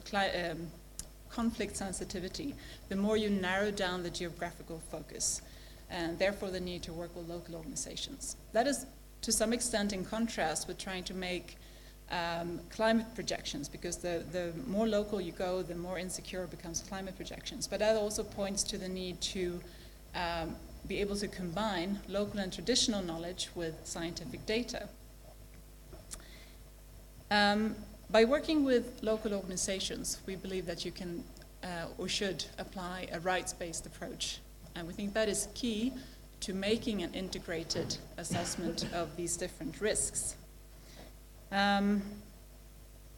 conflict sensitivity the more you narrow down the geographical focus, and therefore the need to work with local organizations. That is to some extent in contrast with trying to make climate projections, because the more local you go, the more insecure becomes climate projections. But that also points to the need to be able to combine local and traditional knowledge with scientific data. By working with local organizations, we believe that you can or should apply a rights-based approach. And we think that is key to making an integrated assessment of these different risks.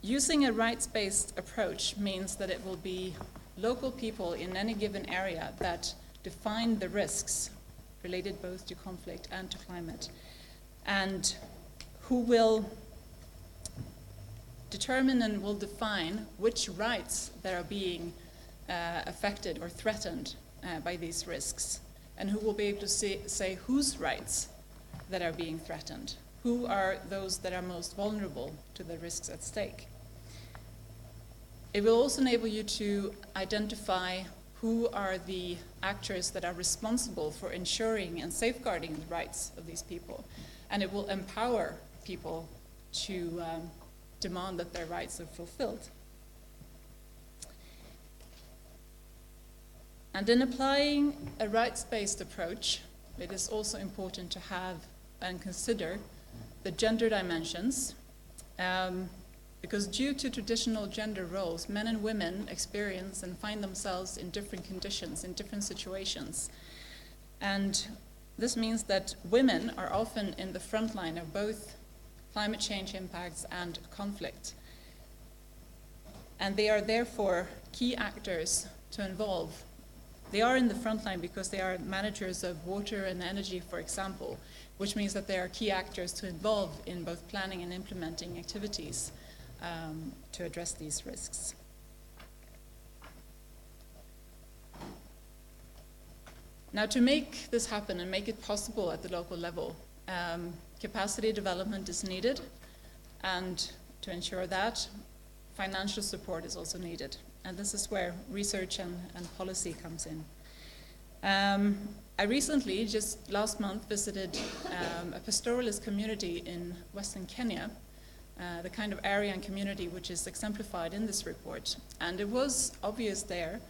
Using a rights-based approach means that it will be local people in any given area that define the risks related both to conflict and to climate, and who will determine and will define which rights that are being affected or threatened by these risks, and who will be able to say whose rights that are being threatened, who are those that are most vulnerable to the risks at stake. It will also enable you to identify who are the actors that are responsible for ensuring and safeguarding the rights of these people. And it will empower people to demand that their rights are fulfilled. And in applying a rights-based approach, it is also important to have and consider the gender dimensions, because due to traditional gender roles, men and women experience and find themselves in different conditions, in different situations. And this means that women are often in the front line of both climate change impacts and conflict. And they are therefore key actors to involve. They are in the front line because they are managers of water and energy, for example, which means that they are key actors to involve in both planning and implementing activities to address these risks. Now, to make this happen and make it possible at the local level, capacity development is needed, and to ensure that, financial support is also needed. And this is where research and policy comes in. I recently, just last month, visited a pastoralist community in Western Kenya, the kind of area and community which is exemplified in this report. And it was obvious there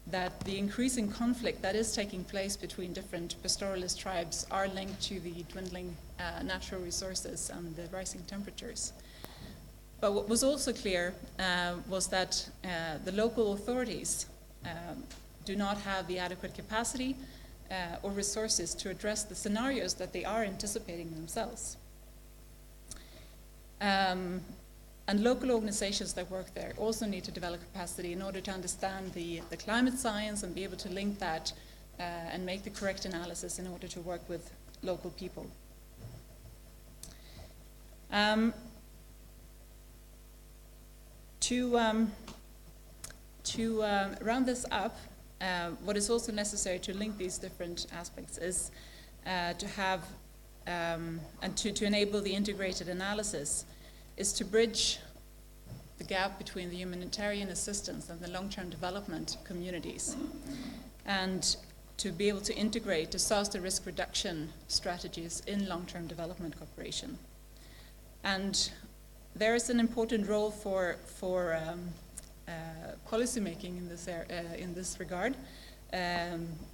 that the increasing conflict that is taking place between different pastoralist tribes are linked to the dwindling natural resources and the rising temperatures. But what was also clear was that the local authorities do not have the adequate capacity or resources to address the scenarios that they are anticipating themselves. And local organizations that work there also need to develop capacity in order to understand the climate science and be able to link that and make the correct analysis in order to work with local people. To round this up, what is also necessary to link these different aspects is to have, and to enable the integrated analysis, is to bridge the gap between the humanitarian assistance and the long-term development communities, and to be able to integrate disaster risk reduction strategies in long-term development cooperation. And there is an important role for policymaking in this regard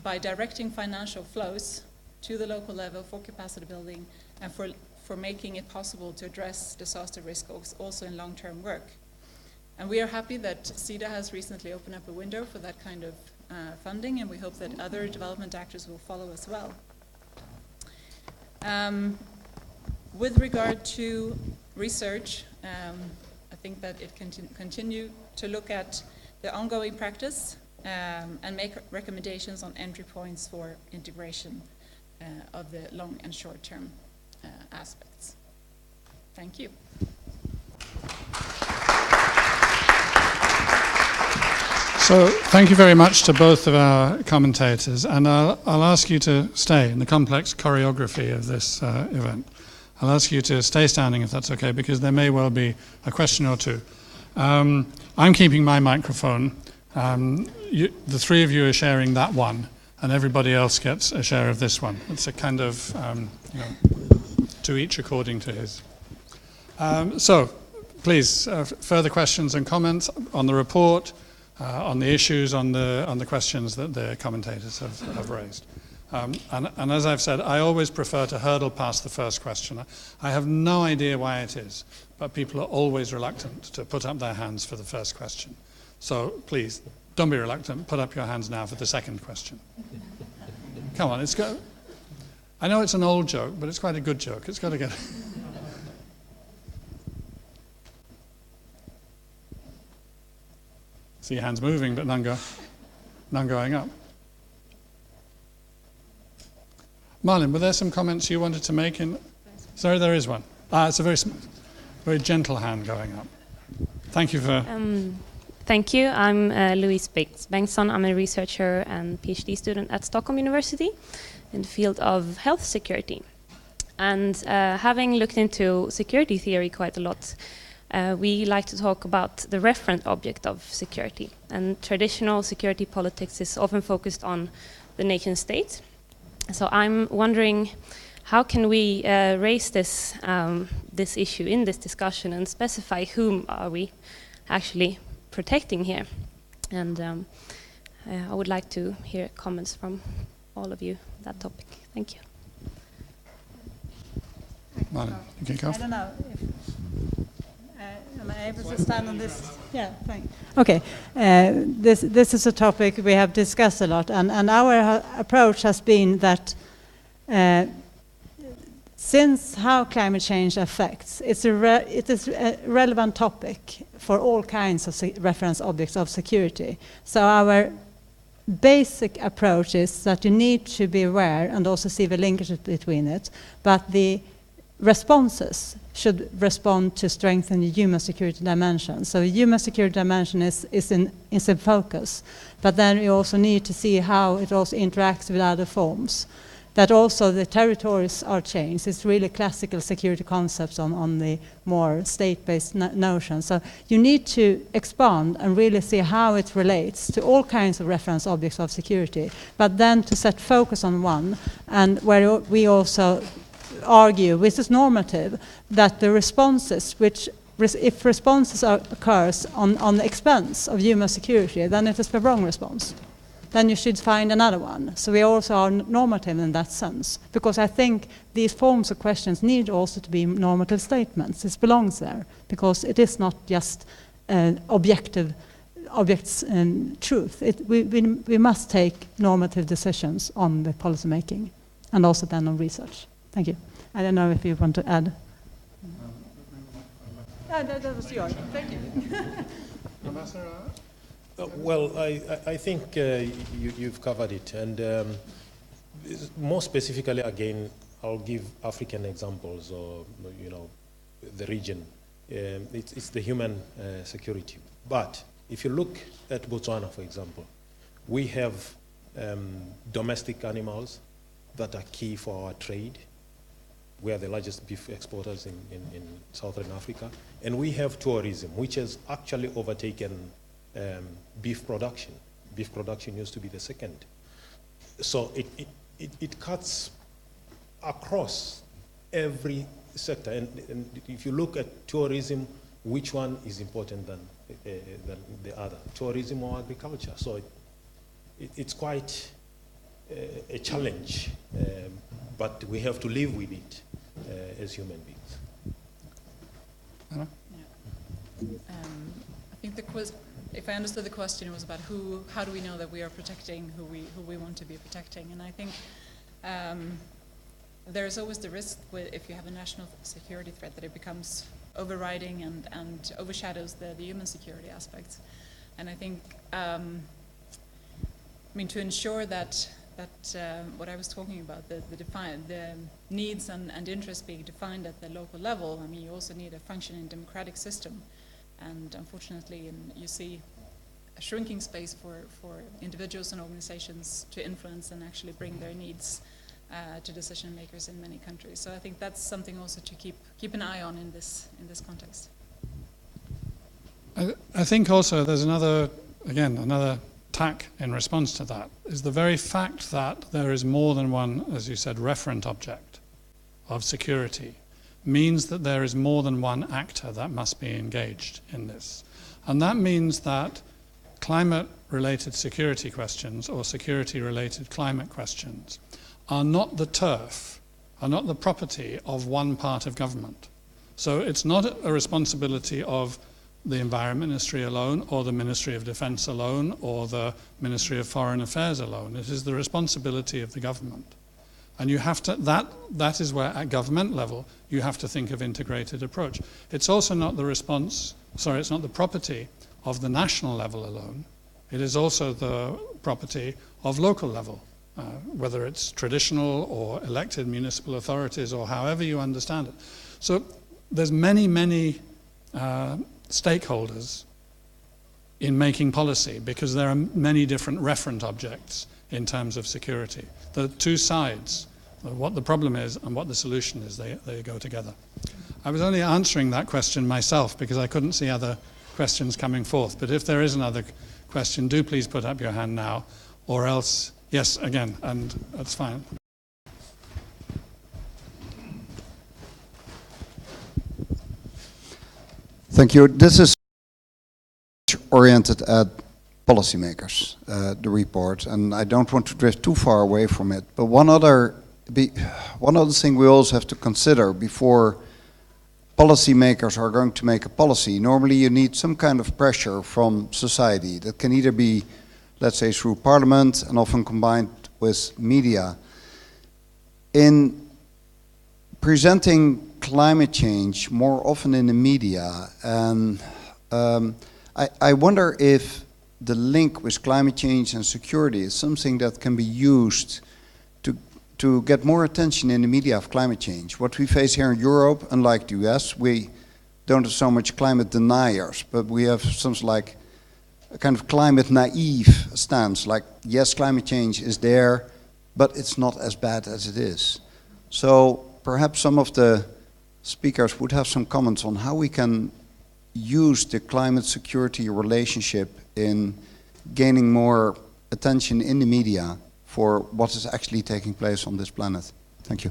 by directing financial flows to the local level for capacity building and for making it possible to address disaster risk also in long-term work. And we are happy that SIDA has recently opened up a window for that kind of funding, and we hope that other development actors will follow as well. With regard to research, I think that it can continue to look at the ongoing practice and make recommendations on entry points for integration of the long and short-term aspects. Thank you. So thank you very much to both of our commentators, and I'll ask you to stay in the complex choreography of this event. I'll ask you to stay standing if that's okay, because there may well be a question or two. I'm keeping my microphone. The three of you are sharing that one, and everybody else gets a share of this one. It's a kind of, to each according to his. So, please, further questions and comments on the report, on the issues, on the questions that the commentators have raised. And as I've said, I always prefer to hurdle past the first question. I have no idea why it is, but people are always reluctant to put up their hands for the first question. So please, don't be reluctant. Put up your hands now for the second question. Come on, I know it's an old joke, but it's quite a good joke. It's got to get... See hands moving, but none going up. Marlin, were there some comments you wanted to make? Sorry, there is one. It's a very gentle hand going up. Thank you for... Thank you. I'm Louise Bengtsson. I'm a researcher and PhD student at Stockholm University in the field of health security. And having looked into security theory quite a lot, we like to talk about the reference object of security. And traditional security politics is often focused on the nation state. So I'm wondering, how can we raise this this issue in this discussion and specify whom are we actually protecting here. And I would like to hear comments from all of you on that topic. Thank you. Martin, you can go. I don't know if am I able to stand on this? Yeah, thank you. Okay, this is a topic we have discussed a lot, and our approach has been that since how climate change affects, it is a relevant topic for all kinds of reference objects of security. So our basic approach is that you need to be aware and also see the linkages between it, but the responses should respond to strengthen the human security dimension. So the human security dimension is in focus, but then we also need to see how it also interacts with other forms. That also the territories are changed. It's really classical security concepts on the more state-based notion. So you need to expand and really see how it relates to all kinds of reference objects of security, but then to set focus on one, and where we also argue, which is normative, that the responses, if responses occurs on the expense of human security, then it is the wrong response. Then you should find another one. So we also are normative in that sense, because I think these forms of questions need also to be normative statements. It belongs there, because it is not just objects truth. We must take normative decisions on the policy making, and also then on research. Thank you. I don't know if you want to add. That was yours. Thank you. Well, I think you've covered it, and more specifically, again, I'll give African examples, or the region. It's the human security. But if you look at Botswana, for example, we have domestic animals that are key for our trade. We are the largest beef exporters in Southern Africa, and we have tourism, which has actually overtaken beef production. Beef production used to be the second. So it cuts across every sector. And if you look at tourism, which one is important than the other? Tourism or agriculture? So it's quite a challenge, but we have to live with it as human beings. Anna? Yeah. I think if I understood the question, it was about how do we know that we are protecting who we want to be protecting? And I think there's always the risk if you have a national security threat that it becomes overriding and overshadows the human security aspects. And I think, to ensure that what I was talking about, the needs and interests being defined at the local level, you also need a functioning democratic system. And unfortunately, you see a shrinking space for individuals and organizations to influence and actually bring their needs to decision makers in many countries. So I think that's something also to keep an eye on in this context. I think also there's another tack in response to that, is the very fact that there is more than one, as you said, referent object of security, means that there is more than one actor that must be engaged in this. And that means that climate-related security questions or security-related climate questions are not the turf, are not the property of one part of government. So it's not a responsibility of the Environment Ministry alone, or the Ministry of Defence alone, or the Ministry of Foreign Affairs alone. It is the responsibility of the government. And you have to, that is where at government level you have to think of integrated approach. It's also not it's not the property of the national level alone. It is also the property of local level, whether it's traditional or elected municipal authorities or however you understand it. So there's many stakeholders in making policy, because there are many different referent objects in terms of security. The two sides, what the problem is and what the solution is, they go together. I was only answering that question myself because I couldn't see other questions coming forth. But if there is another question, do please put up your hand now, or else, yes, again, and that's fine. Thank you. This is oriented at policymakers, the report, and I don't want to drift too far away from it. But one other thing we also have to consider before policymakers are going to make a policy. Normally you need some kind of pressure from society that can either be, let's say, through parliament and often combined with media. In presenting climate change more often in the media, and I wonder if the link with climate change and security is something that can be used to get more attention in the media of climate change. What we face here in Europe, unlike the US, we don't have so much climate deniers, but we have something like a kind of climate naive stance, like, yes, climate change is there, but it's not as bad as it is. So perhaps some of the speakers would have some comments on how we can use the climate security relationship in gaining more attention in the media for what is actually taking place on this planet. Thank you.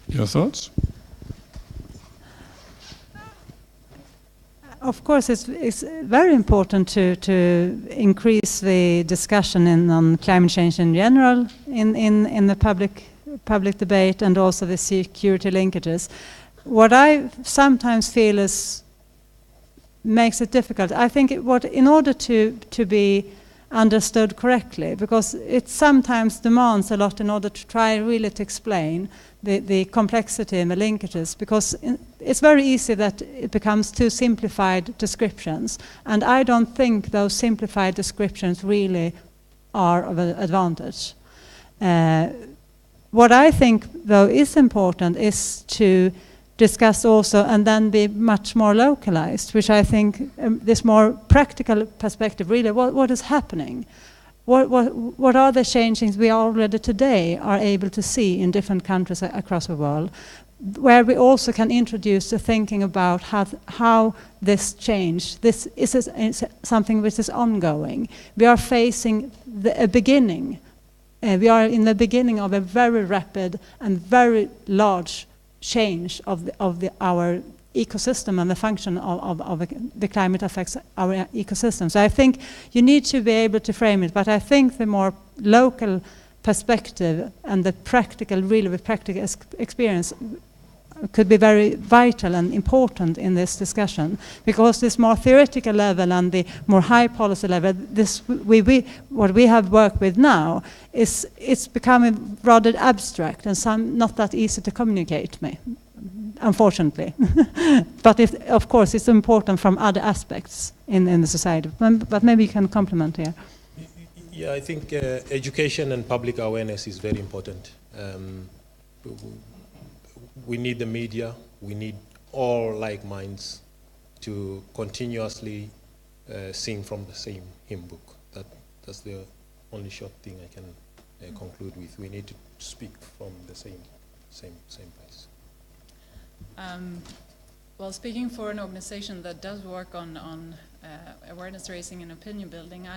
Your thoughts? Of course, it's very important to increase the discussion on climate change in general in the public debate, and also the security linkages. What I sometimes feel makes it difficult. I think in order to be understood correctly, because it sometimes demands a lot in order to try really to explain the complexity and the linkages, because it's very easy that it becomes too simplified descriptions, and I don't think those simplified descriptions really are of an advantage. What I think, though, is important is to discuss also and then be much more localized, which I think this more practical perspective, really, what is happening? What are the changes we already today are able to see in different countries across the world, where we also can introduce the thinking about how this change, this is something which is ongoing. We are facing a beginning. We are in the beginning of a very rapid and very large change of our ecosystem, and the function of the climate affects our ecosystem. So I think you need to be able to frame it, but I think the more local perspective and the practical experience could be very vital and important in this discussion, because this more theoretical level and the more high policy level, what we have worked with now it's becoming rather abstract and not that easy to communicate, unfortunately. But of course it's important from other aspects in the society. But maybe you can complement here. Yeah, I think education and public awareness is very important. We need the media, we need all like minds to continuously sing from the same hymn book. That's the only short thing I can conclude with. We need to speak from the same place. Well, speaking for an organization that does work on awareness raising and opinion building,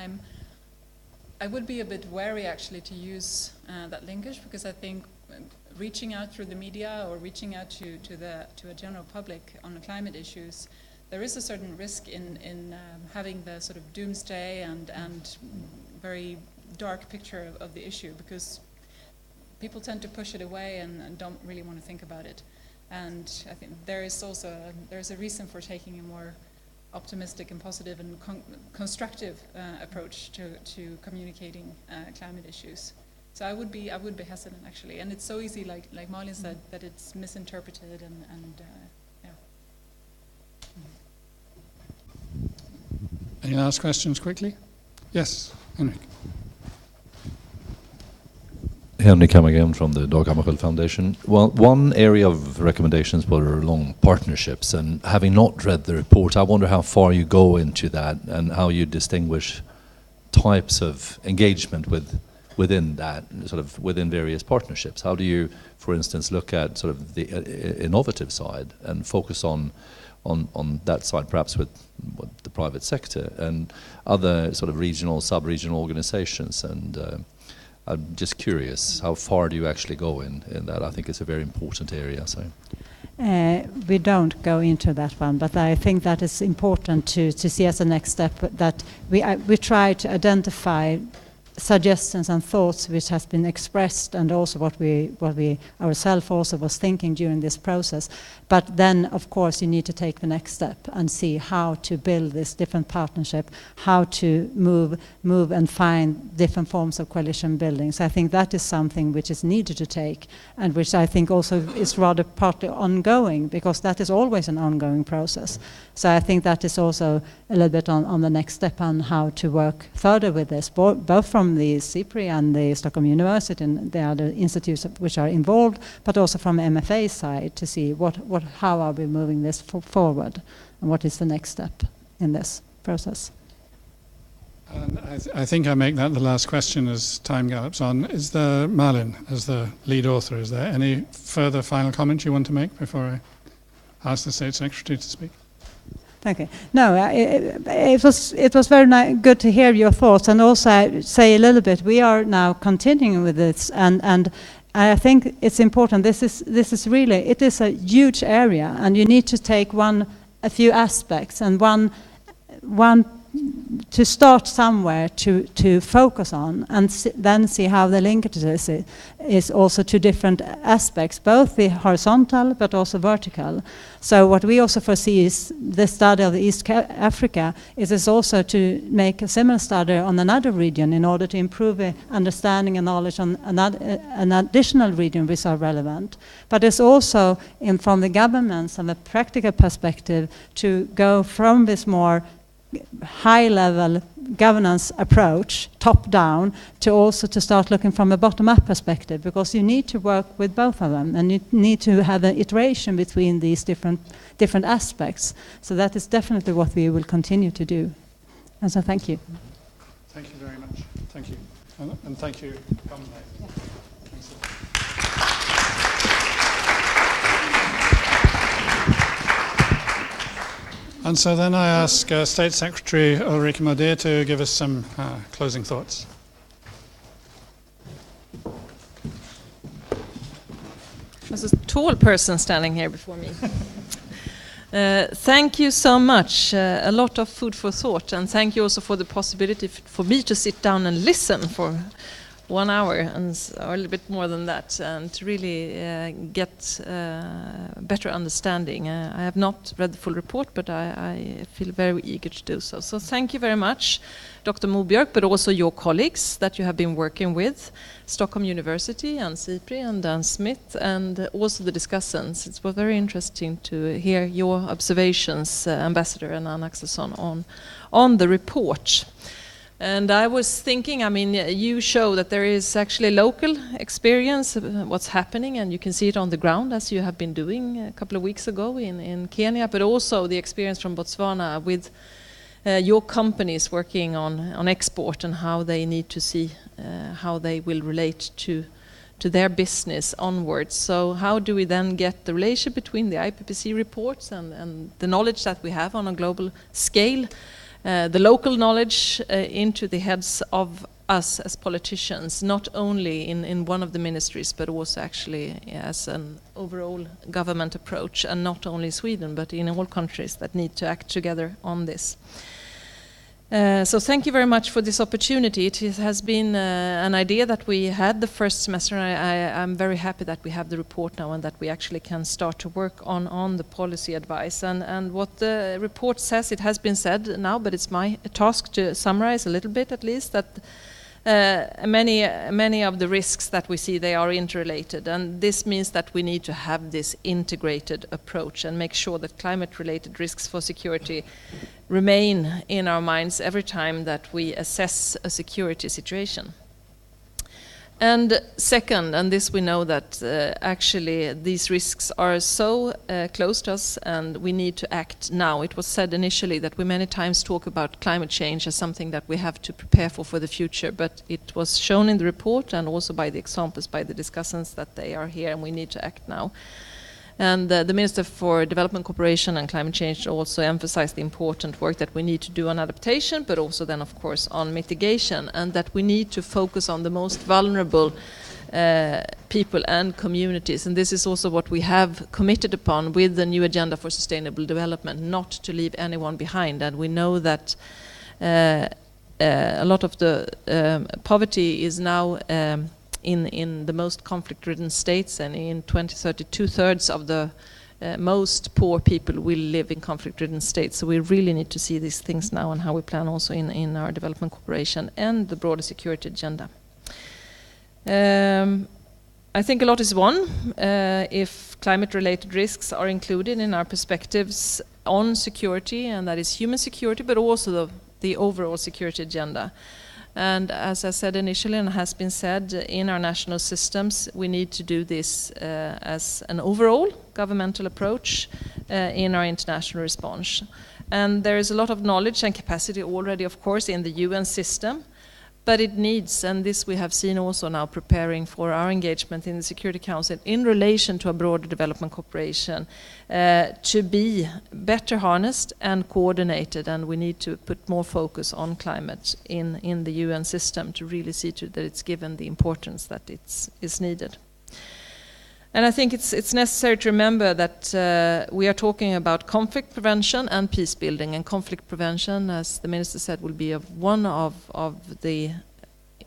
I would be a bit wary actually to use that linkage, because I think reaching out through the media or reaching out to a general public on the climate issues, there is a certain risk in having the sort of doomsday and very dark picture of the issue, because people tend to push it away and don't really want to think about it. And I think there's a reason for taking a more optimistic and positive and constructive approach to communicating climate issues. So I would be hesitant actually, and it's so easy, like Malin said, that it's misinterpreted and yeah. Any last questions quickly? Yes, Henrik. Henrik again from the Dag Hammarskjöld Foundation. Well, one area of recommendations were along partnerships, and having not read the report, I wonder how far you go into that and how you distinguish types of engagement within that, sort of within various partnerships. How do you, for instance, look at sort of the innovative side and focus on that side, perhaps with the private sector and other sort of regional, sub-regional organizations? And I'm just curious, how far do you actually go in that? I think it's a very important area. So, we don't go into that one, but I think that is important to see as a next step, that we try to identify suggestions and thoughts which has been expressed, and also what we ourselves also was thinking during this process. But then, of course, you need to take the next step and see how to build this different partnership, how to move and find different forms of coalition building. So I think that is something which is needed to take, and which I think also is rather partly ongoing, because that is always an ongoing process. So I think that is also a little bit on the next step on how to work further with this, both from the SIPRI and the Stockholm University and the other institutes which are involved, but also from MFA side, to see how are we moving this forward, and what is the next step in this process. And I think I make that the last question as time gallops on. Is there, Malin, as the lead author, is there any further final comment you want to make before I ask the State Secretary to speak? Okay. No, it was very good to hear your thoughts, and also say a little bit. We are now continuing with this, and I think it's important. This is really, it is a huge area, and you need to take a few aspects, and one to start somewhere to focus on, and then see how the linkages is also to different aspects, both the horizontal but also vertical. So what we also foresee is the study of the East Africa is also to make a similar study on another region in order to improve the understanding and knowledge on an additional region which are relevant. But it's also from the governments and a practical perspective to go from this more high-level governance approach, top-down, to also to start looking from a bottom-up perspective, because you need to work with both of them, and you need to have an iteration between these different aspects. So that is definitely what we will continue to do. And so thank you. Thank you very much. Thank you. And thank you. And so then I ask State Secretary Ulrika Modir to give us some closing thoughts. There's a tall person standing here before me. Thank you so much. A lot of food for thought, and thank you also for the possibility for me to sit down and listen for 1 hour or a little bit more than that, and to really get better understanding. I have not read the full report, but I feel very eager to do so. So thank you very much, Dr. Mobjörk, but also your colleagues that you have been working with, Stockholm University and SIPRI and Dan Smith, and also the discussants. It was very interesting to hear your observations, Ambassador and Anna Axelsson, on the report. And I was thinking, I mean, you show that there is actually local experience of what's happening, and you can see it on the ground, as you have been doing a couple of weeks ago in Kenya, but also the experience from Botswana with your companies working on export, and how they need to see how they will relate to their business onwards. So how do we then get the relation between the IPPC reports and the knowledge that we have on a global scale, the local knowledge into the heads of us as politicians, not only in one of the ministries, but also actually as an overall government approach, and not only Sweden, but in all countries that need to act together on this. So thank you very much for this opportunity. It has been an idea that we had the first semester. I'm very happy that we have the report now, and that we actually can start to work on the policy advice. And what the report says, it has been said now, but it's my task to summarize a little bit at least, that many of the risks that we see, they are interrelated, and this means that we need to have this integrated approach and make sure that climate-related risks for security remain in our minds every time that we assess a security situation. And second, and this we know that actually these risks are so close to us, and we need to act now. It was said initially that we many times talk about climate change as something that we have to prepare for the future, but it was shown in the report and also by the examples by the discussants that they are here and we need to act now. And the Minister for Development Cooperation and Climate Change also emphasized the important work that we need to do on adaptation, but also then of course on mitigation, and that we need to focus on the most vulnerable people and communities. And this is also what we have committed upon with the new agenda for sustainable development, not to leave anyone behind. And we know that a lot of the poverty is now in the most conflict-ridden states, and in 2030, 2/3 of the most poor people will live in conflict-ridden states. So we really need to see these things now and how we plan also in our development cooperation and the broader security agenda. I think a lot is won if climate-related risks are included in our perspectives on security, and that is human security, but also the overall security agenda. And as I said initially, and has been said, in our national systems, we need to do this as an overall governmental approach in our international response. And there is a lot of knowledge and capacity already, of course, in the UN system, but it needs, and this we have seen also now preparing for our engagement in the Security Council in relation to a broader development cooperation, to be better harnessed and coordinated, and we need to put more focus on climate in the UN system to really see to that it's given the importance that is needed. And I think it's necessary to remember that we are talking about conflict prevention and peace building. And conflict prevention, as the Minister said, will be one of the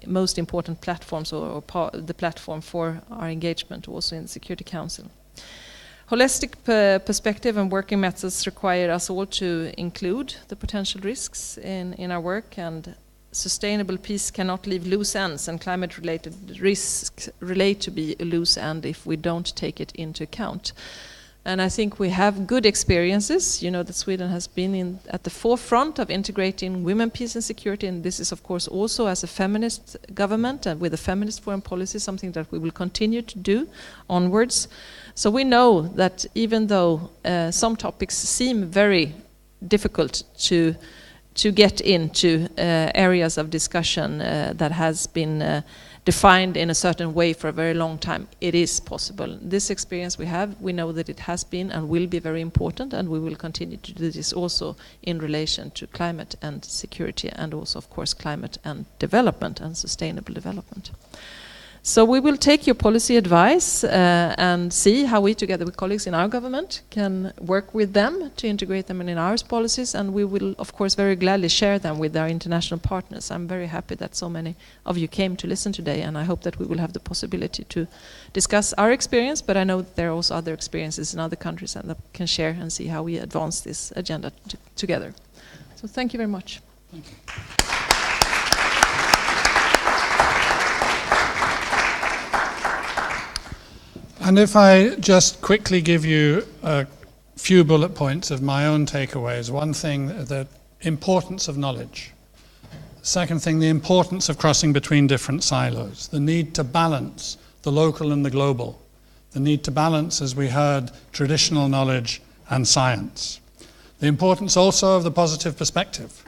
most important platforms or the platform for our engagement also in the Security Council. Holistic perspective and working methods require us all to include the potential risks in our work, and sustainable peace cannot leave loose ends, and climate-related risks relate to be a loose end if we don't take it into account. And I think we have good experiences. You know that Sweden has been at the forefront of integrating women, peace and security, and this is of course also as a feminist government and with a feminist foreign policy, something that we will continue to do onwards. So we know that even though some topics seem very difficult to get into areas of discussion that has been defined in a certain way for a very long time, it is possible. This experience we have, we know that it has been and will be very important, and we will continue to do this also in relation to climate and security, and also of course climate and development and sustainable development. So we will take your policy advice and see how we, together with colleagues in our government, can work with them to integrate them in our policies, and we will, of course, very gladly share them with our international partners. I'm very happy that so many of you came to listen today, and I hope that we will have the possibility to discuss our experience, but I know that there are also other experiences in other countries and that can share and see how we advance this agenda together. So thank you very much. Thank you. And if I just quickly give you a few bullet points of my own takeaways. One thing, the importance of knowledge. Second thing, the importance of crossing between different silos. The need to balance the local and the global. The need to balance, as we heard, traditional knowledge and science. The importance also of the positive perspective.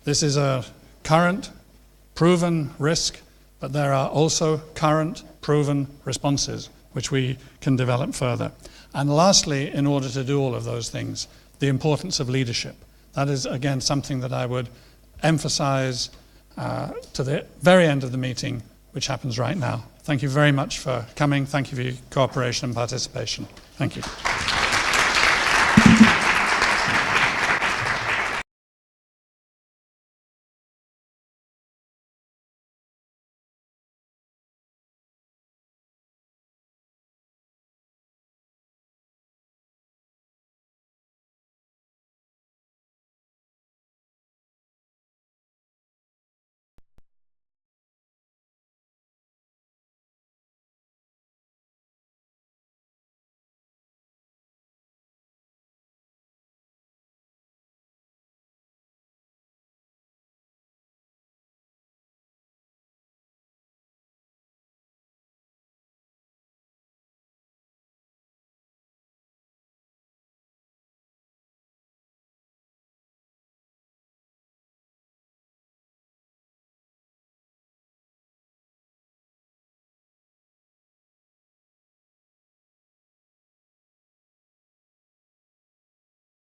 This is a current, proven risk, but there are also current, proven responses which we can develop further. And lastly, in order to do all of those things, the importance of leadership. That is, again, something that I would emphasize to the very end of the meeting, which happens right now. Thank you very much for coming. Thank you for your cooperation and participation. Thank you.